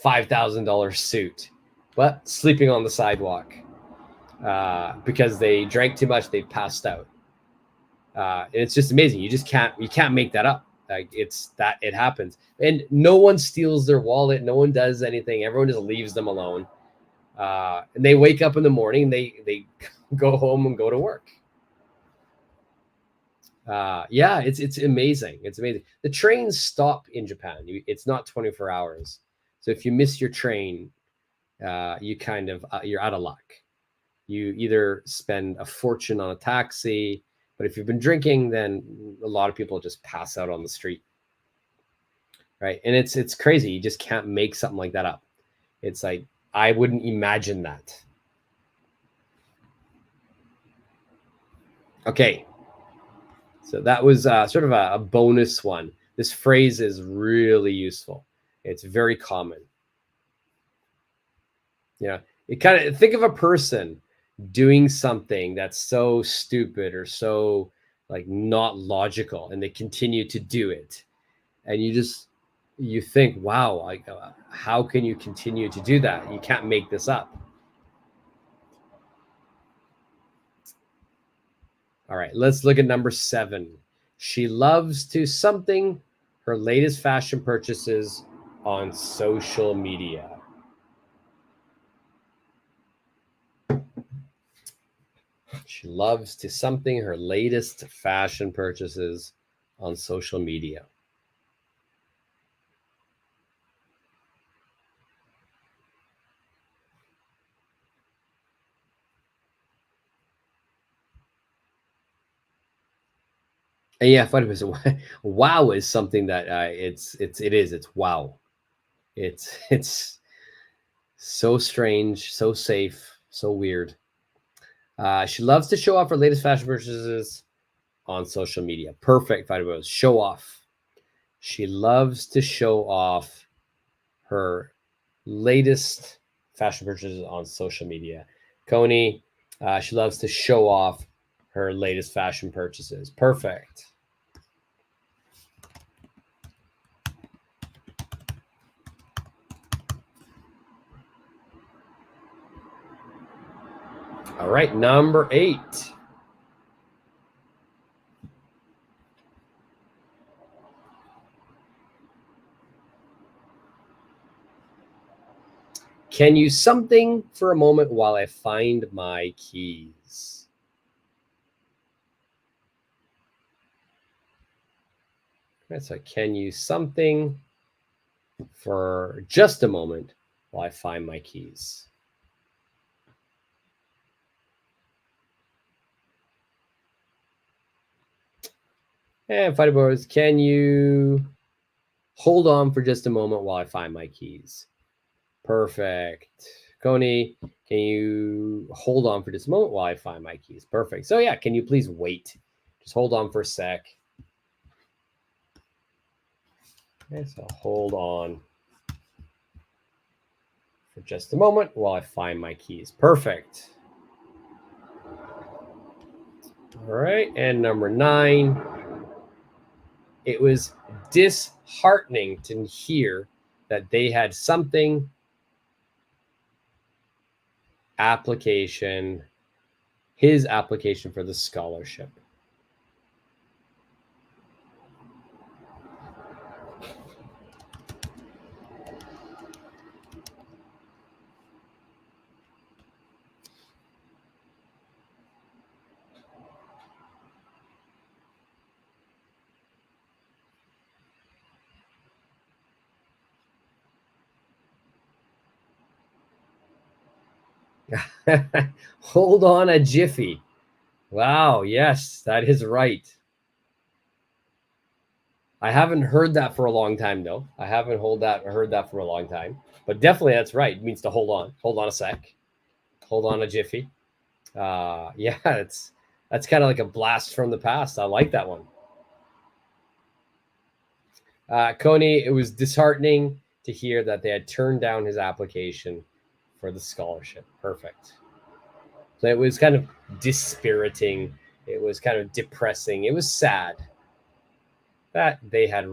$5,000 suit, but sleeping on the sidewalk because they drank too much, they passed out. And it's just amazing. You can't make that up. Like it happens, and no one steals their wallet. No one does anything. Everyone just leaves them alone. And they wake up in the morning. They go home and go to work. Yeah, it's amazing. It's amazing. The trains stop in Japan. It's not 24 hours. So if you miss your train, you kind of you're out of luck. You either spend a fortune on a taxi, but if you've been drinking, then a lot of people just pass out on the street. Right? And it's crazy. You just can't make something like that up. It's like I wouldn't imagine that. Okay. So that was sort of a bonus one. This phrase is really useful. It's very common. You kind of think of a person doing something that's so stupid or so like not logical, and they continue to do it. And you think, wow, like how can you continue to do that? You can't make this up. All right, let's look at number 7. She loves to something her latest fashion purchases on social media. She loves to something her latest fashion purchases on social media. And yeah, funny was wow is something that it's wow. It's so strange, so safe, so weird. She loves to show off her latest fashion purchases on social media. Perfect, Fighter show off. She loves to show off her latest fashion purchases on social media. Coney, she loves to show off her latest fashion purchases. Perfect. All right, number 8. Can you something for a moment while I find my keys? Okay, so can you something for just a moment while I find my keys? And Fighter Boys, can you hold on for just a moment while I find my keys? Perfect. Coney, can you hold on for just a moment while I find my keys? Perfect. So yeah, can you please wait? Just hold on for a sec. Okay, so hold on for just a moment while I find my keys. Perfect. All right, and number 9. It was disheartening to hear that they had something his application for the scholarship. Hold on a jiffy. Wow, yes, that is right. I haven't heard that for a long time, though. I haven't heard that for a long time. But definitely that's right. It means to hold on. Hold on a sec. Hold on a jiffy. Yeah, that's kind of like a blast from the past. I like that one. Coney, it was disheartening to hear that they had turned down his application for the scholarship. Perfect. So it was kind of dispiriting. It was kind of depressing. It was sad that they had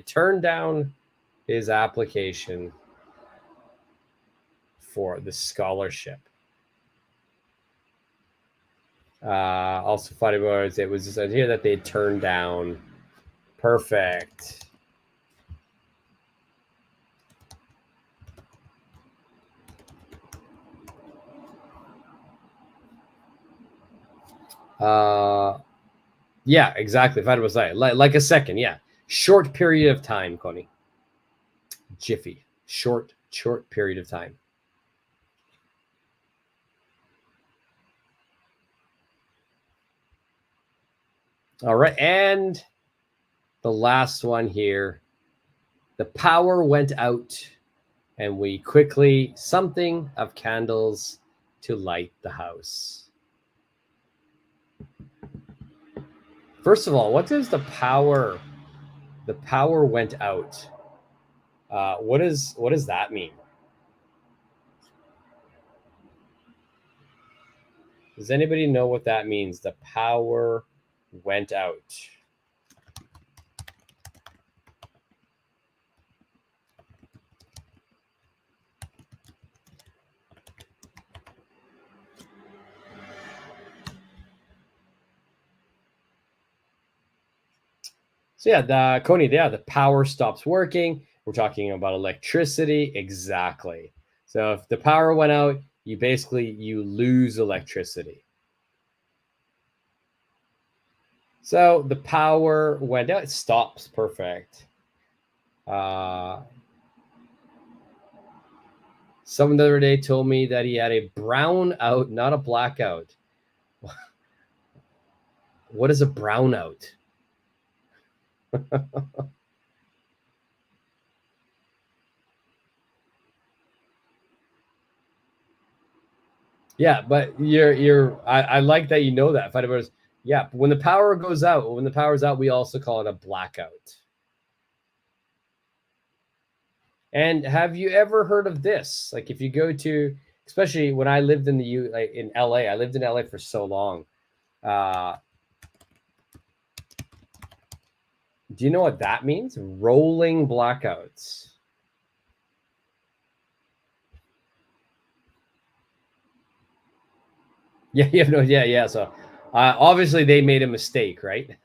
turned down his application for the scholarship. Also, funny words. It was this idea that they turned down. Perfect. Yeah, exactly. Funny was like a second. Yeah, short period of time, Connie. Jiffy. Short period of time. All right, and the last one here. The power went out, and we quickly something of candles to light the house. First of all, what does the power? The power went out. What does that mean? Does anybody know what that means? The power went out. So yeah, the power stops working. We're talking about electricity. Exactly. So if the power went out, you lose electricity. So the power went out, it stops. Perfect. Someone the other day told me that he had a brownout, not a blackout. What is a brownout? Yeah, but I like that you know that. Yeah, when the power goes out, when the power's out, we also call it a blackout. And have you ever heard of this? Like if you go to, especially when I lived in in LA, I lived in LA for so long. Do you know what that means? Rolling blackouts. Yeah, you have no, yeah. So obviously they made a mistake, right?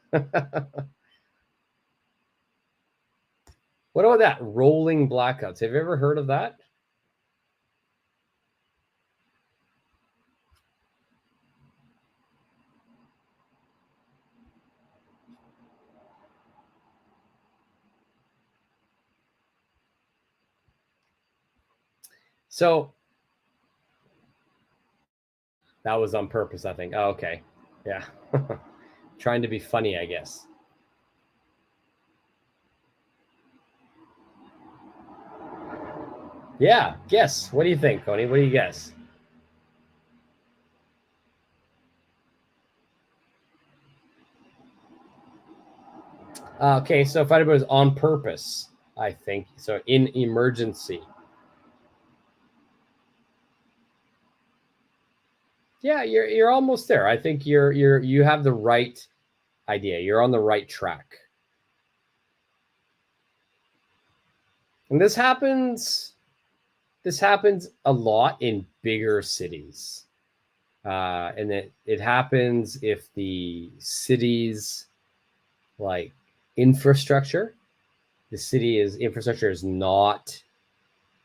What about that? Rolling blackouts. Have you ever heard of that? So that was on purpose, I think. Oh, okay. Yeah. Trying to be funny, I guess. Yeah. Guess. What do you think, Coney? What do you guess? Okay, so if I was on purpose, I think so. In emergency. Yeah, you're almost there. I think you have the right idea. You're on the right track. And this happens a lot in bigger cities. And it happens if the city's like infrastructure, the city's infrastructure is not,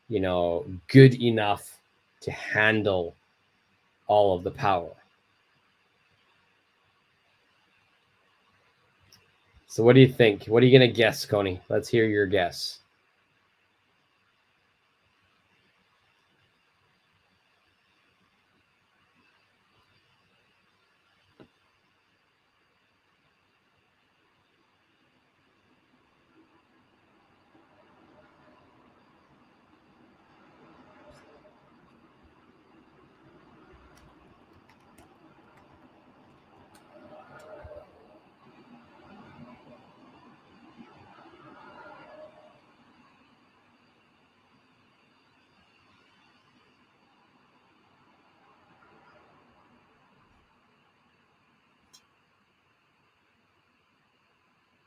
good enough to handle all of the power. So what do you think? What are you going to guess, Coney? Let's hear your guess.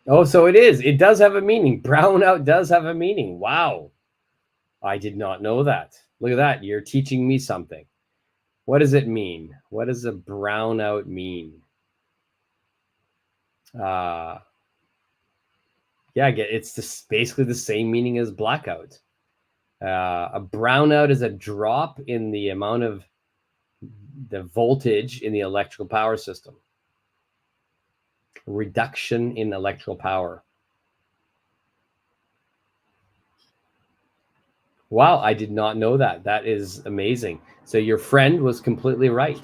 Oh, so it is. It does have a meaning. Brownout does have a meaning. Wow. I did not know that. Look at that. You're teaching me something. What does it mean? What does a brownout mean? Yeah, it's basically the same meaning as blackout. A brownout is a drop in the amount of the voltage in the electrical power system. Reduction in electrical power. Wow, I did not know that. That is amazing. So your friend was completely right.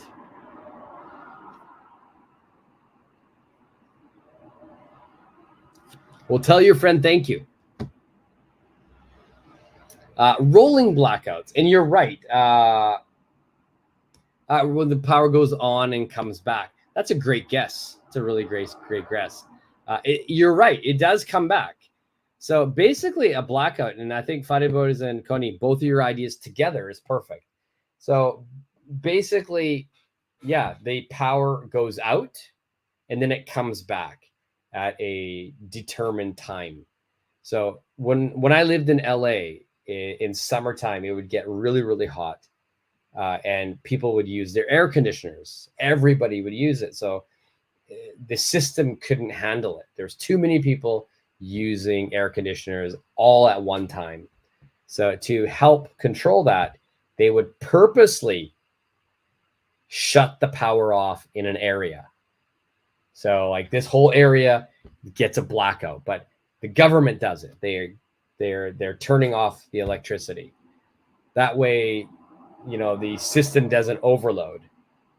Well, tell your friend thank you. Rolling blackouts, and you're right. When the power goes on and comes back, that's a great guess. It's a really great guess. You're right. It does come back. So basically, a blackout, and I think Fadibos and Koni, both of your ideas together is perfect. So basically, yeah, the power goes out and then it comes back at a determined time. So when I lived in LA in summertime, it would get really, really hot. And people would use their air conditioners. Everybody would use it. So the system couldn't handle it. There's too many people using air conditioners all at one time. So to help control that, they would purposely shut the power off in an area. So like this whole area gets a blackout, but the government does it. They're turning off the electricity. That way, the system doesn't overload.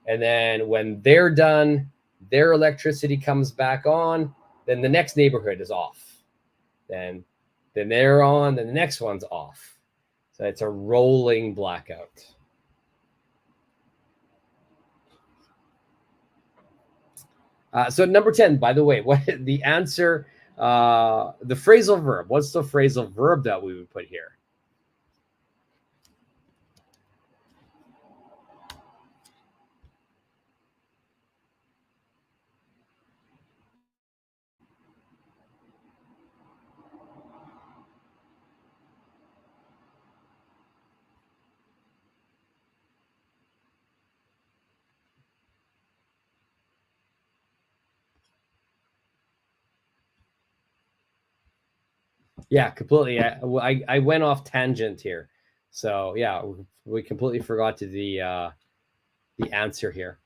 And then when they're done, their electricity comes back on, then the next neighborhood is off. Then they're on, then the next one's off. So it's a rolling blackout. So number 10, by the way, what the answer, the phrasal verb. What's the phrasal verb that we would put here? Yeah, completely. I went off tangent here. So yeah, we completely forgot to the answer here.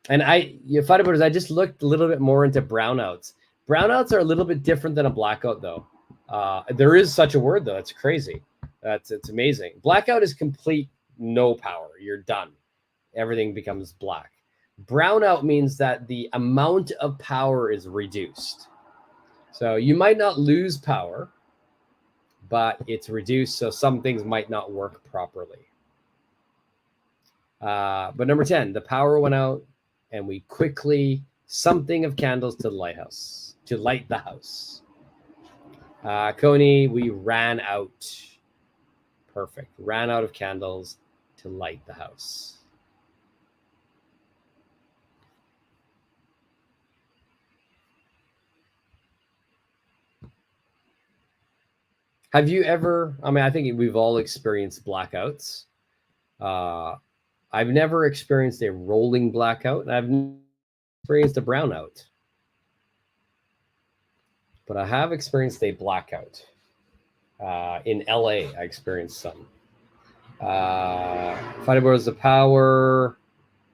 And I just looked a little bit more into brownouts. Brownouts are a little bit different than a blackout, though. There is such a word, though. It's crazy. It's amazing. Blackout is complete no power. You're done. Everything becomes black. Brownout means that the amount of power is reduced. So you might not lose power, but it's reduced, so some things might not work properly. But number 10, the power went out, and we quickly something of candles to light the house. Coney, we ran out. Perfect. Ran out of candles to light the house. Have you ever, I mean, I think we've all experienced blackouts. I've never experienced a rolling blackout, and I've never experienced a brownout. But I have experienced a blackout. In LA, I experienced some. Fighting Wars, the power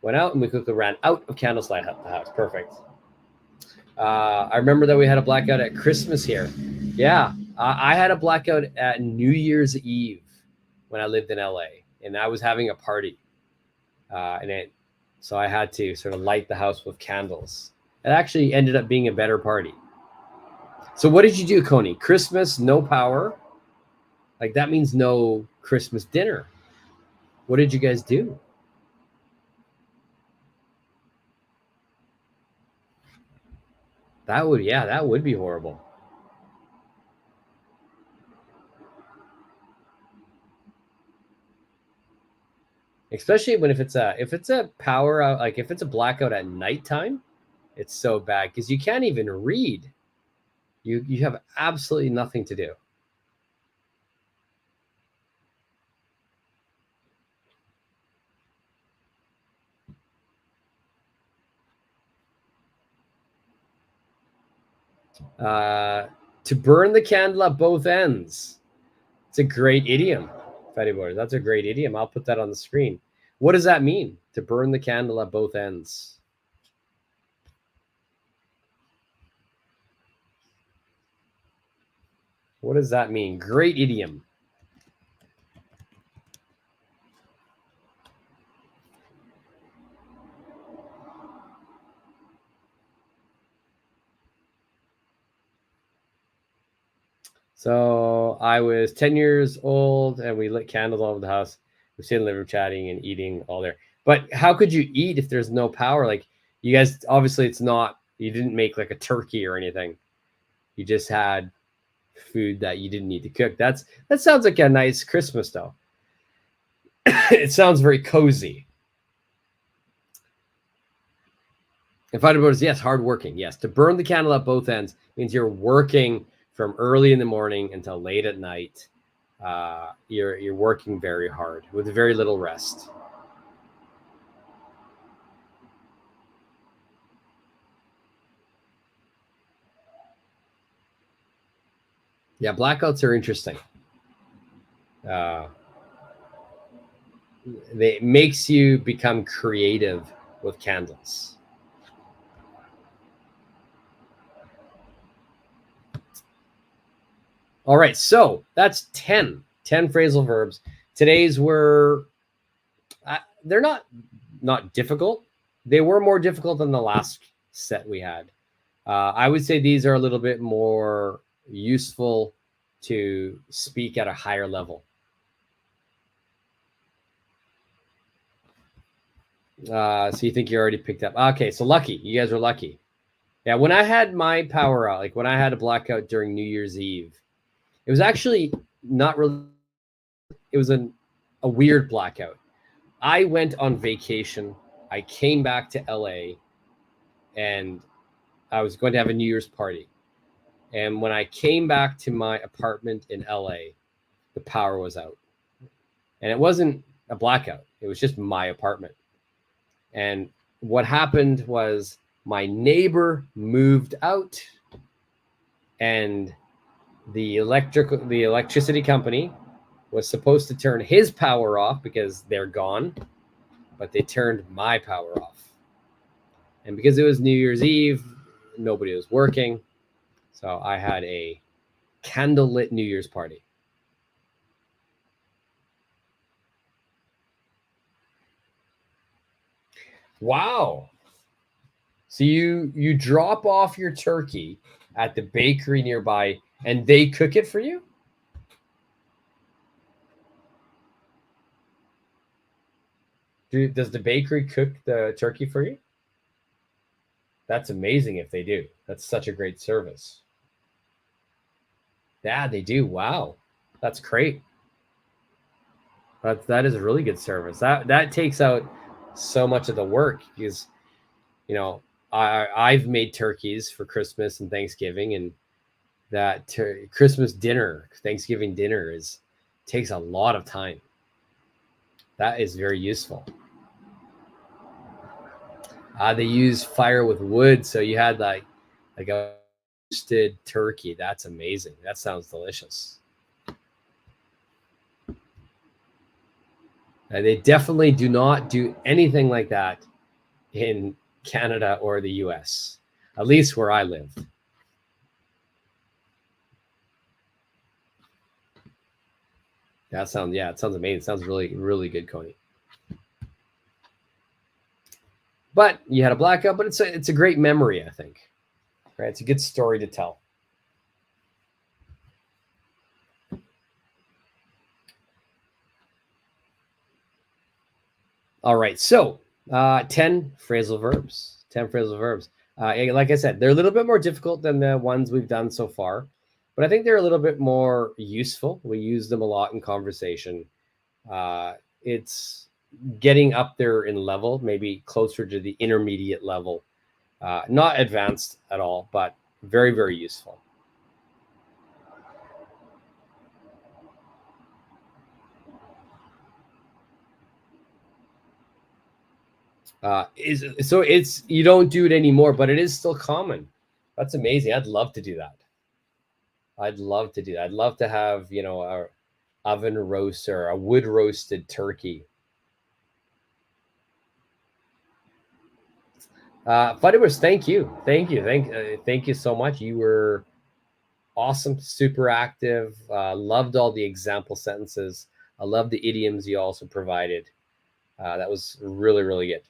went out, and we quickly ran out of candlelight at the house. Perfect. I remember that we had a blackout at Christmas here. Yeah, I had a blackout at New Year's Eve when I lived in LA, and I was having a party, so I had to sort of light the house with candles. It actually ended up being a better party. So what did you do, Coney? Christmas, no power. Like that means no Christmas dinner. What did you guys do? That would be horrible. Especially when if it's a power out, like if it's a blackout at nighttime, it's so bad because you can't even read. You have absolutely nothing to do. To burn the candle at both ends. It's a great idiom, Fatty Boy. That's a great idiom. I'll put that on the screen. What does that mean? To burn the candle at both ends. What does that mean? Great idiom. So I was 10 years old and we lit candles all over the house. We sitting in the living room chatting and eating all there. But how could you eat if there's no power? Like you guys, obviously it's not, you didn't make like a turkey or anything. You just had food that you didn't need to cook. That sounds like a nice Christmas though. It sounds very cozy. And fighting about is yes, hardworking. Yes, to burn the candle at both ends means you're working from early in the morning until late at night. You're working very hard with very little rest. Yeah, blackouts are interesting. It makes you become creative with candles. All right, so that's 10 phrasal verbs. Today's were they're not difficult. They were more difficult than the last set we had. I would say these are a little bit more useful to speak at a higher level. So you think you already picked up? Okay, so lucky. You guys are lucky. Yeah, when I had my power out, like when I had a blackout during New Year's Eve, it was actually not really. It was a weird blackout. I went on vacation. I came back to LA, and I was going to have a New Year's party. And when I came back to my apartment in LA, the power was out. And it wasn't a blackout. It was just my apartment. And what happened was my neighbor moved out, and the electricity company was supposed to turn his power off because they're gone, but they turned my power off. And because it was New Year's Eve, nobody was working. So I had a candlelit New Year's party. Wow. So you drop off your turkey at the bakery nearby and they cook it for you? Does the bakery cook the turkey for you? That's amazing if they do. That's such a great service. Yeah, they do. Wow. That's great. That is a really good service. That takes out so much of the work because I've made turkeys for Christmas and Thanksgiving, and that Christmas dinner, Thanksgiving dinner takes a lot of time. That is very useful. They use fire with wood, so you had like a roasted turkey. That's amazing. That sounds delicious. They definitely do not do anything like that in Canada or the US, at least where I live. It sounds amazing. It sounds really, really good, Coney. But you had a blackout, but it's a great memory, I think. Right? It's a good story to tell. All right, so 10 phrasal verbs. 10 phrasal verbs. Like I said, they're a little bit more difficult than the ones we've done so far, but I think they're a little bit more useful. We use them a lot in conversation. It's getting up there in level, maybe closer to the intermediate level. Not advanced at all, but very, very useful. It's you don't do it anymore, but it is still common. That's amazing. I'd love to do that. I'd love to do that. I'd love to have, a oven roast or a wood roasted turkey. Fighters, thank you. Thank you so much. You were awesome, super active. Loved all the example sentences. I love the idioms you also provided. That was really, really good.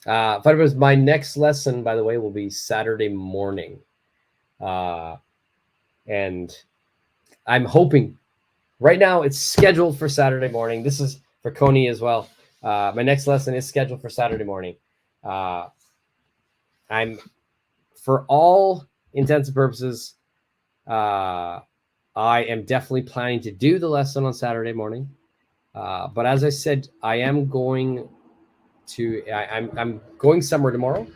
Fighters, my next lesson, by the way, will be Saturday morning. And I'm hoping right now it's scheduled for Saturday morning. This is for Coney as well. My next lesson is scheduled for Saturday morning. I'm, for all intents and purposes, I am definitely planning to do the lesson on Saturday morning. But as I said, I'm going somewhere tomorrow.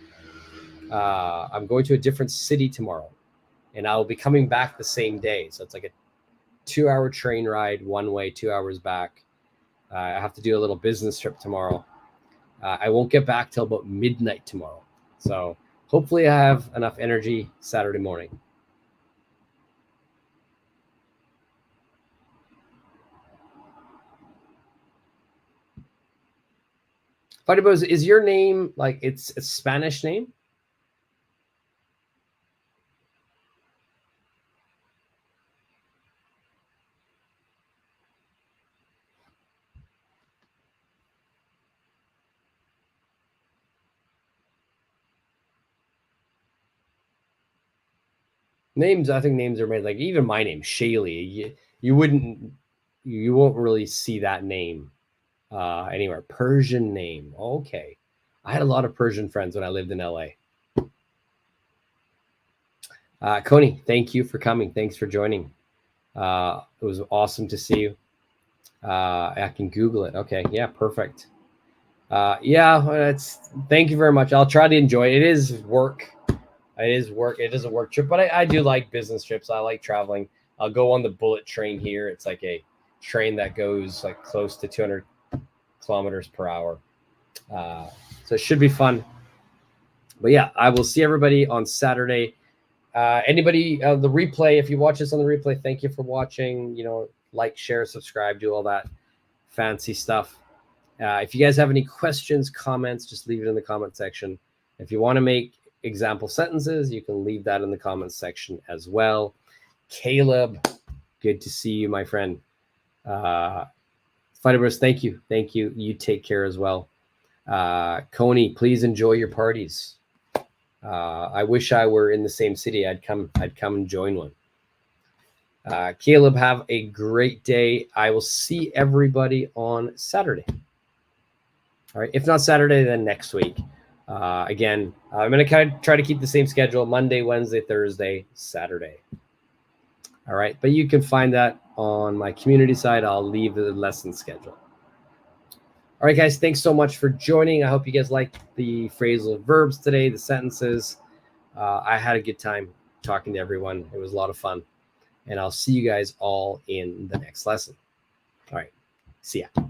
I'm going to a different city tomorrow, and I'll be coming back the same day. So it's like a 2-hour train ride one way, 2 hours back. I have to do a little business trip tomorrow. I won't get back till about midnight tomorrow. So hopefully I have enough energy Saturday morning. Fighters, is your name like it's a Spanish name? I think names are made, like even my name, Shaylee. You won't really see that name anywhere. Persian name. Okay. I had a lot of Persian friends when I lived in LA. Coney, thank you for coming. Thanks for joining. It was awesome to see you. I can Google it. Okay. Yeah, perfect. Thank you very much. I'll try to enjoy it. It is work. It is work. It is a work trip, but I do like business trips. I like traveling. I'll go on the bullet train here. It's like a train that goes like close to 200 kilometers per hour. So it should be fun. But yeah, I will see everybody on Saturday. Anybody, the replay, if you watch this on the replay, thank you for watching. Like, share, subscribe, do all that fancy stuff. If you guys have any questions, comments, just leave it in the comment section. If you want to make example sentences, you can leave that in the comments section as well. Caleb, good to see you, my friend. Fighters, thank you. You take care as well. Coney, please enjoy your parties. I wish I were in the same city. I'd come and join one. Caleb, have a great day. I will see everybody on Saturday. All right, if not Saturday, then next week. Again, I'm going to try to keep the same schedule: Monday, Wednesday, Thursday, Saturday. All right, but you can find that on my community side. I'll leave the lesson schedule. All right, guys, thanks so much for joining. I hope you guys liked the phrasal verbs today, the sentences. I had a good time talking to everyone. It was a lot of fun. And I'll see you guys all in the next lesson. All right. See ya.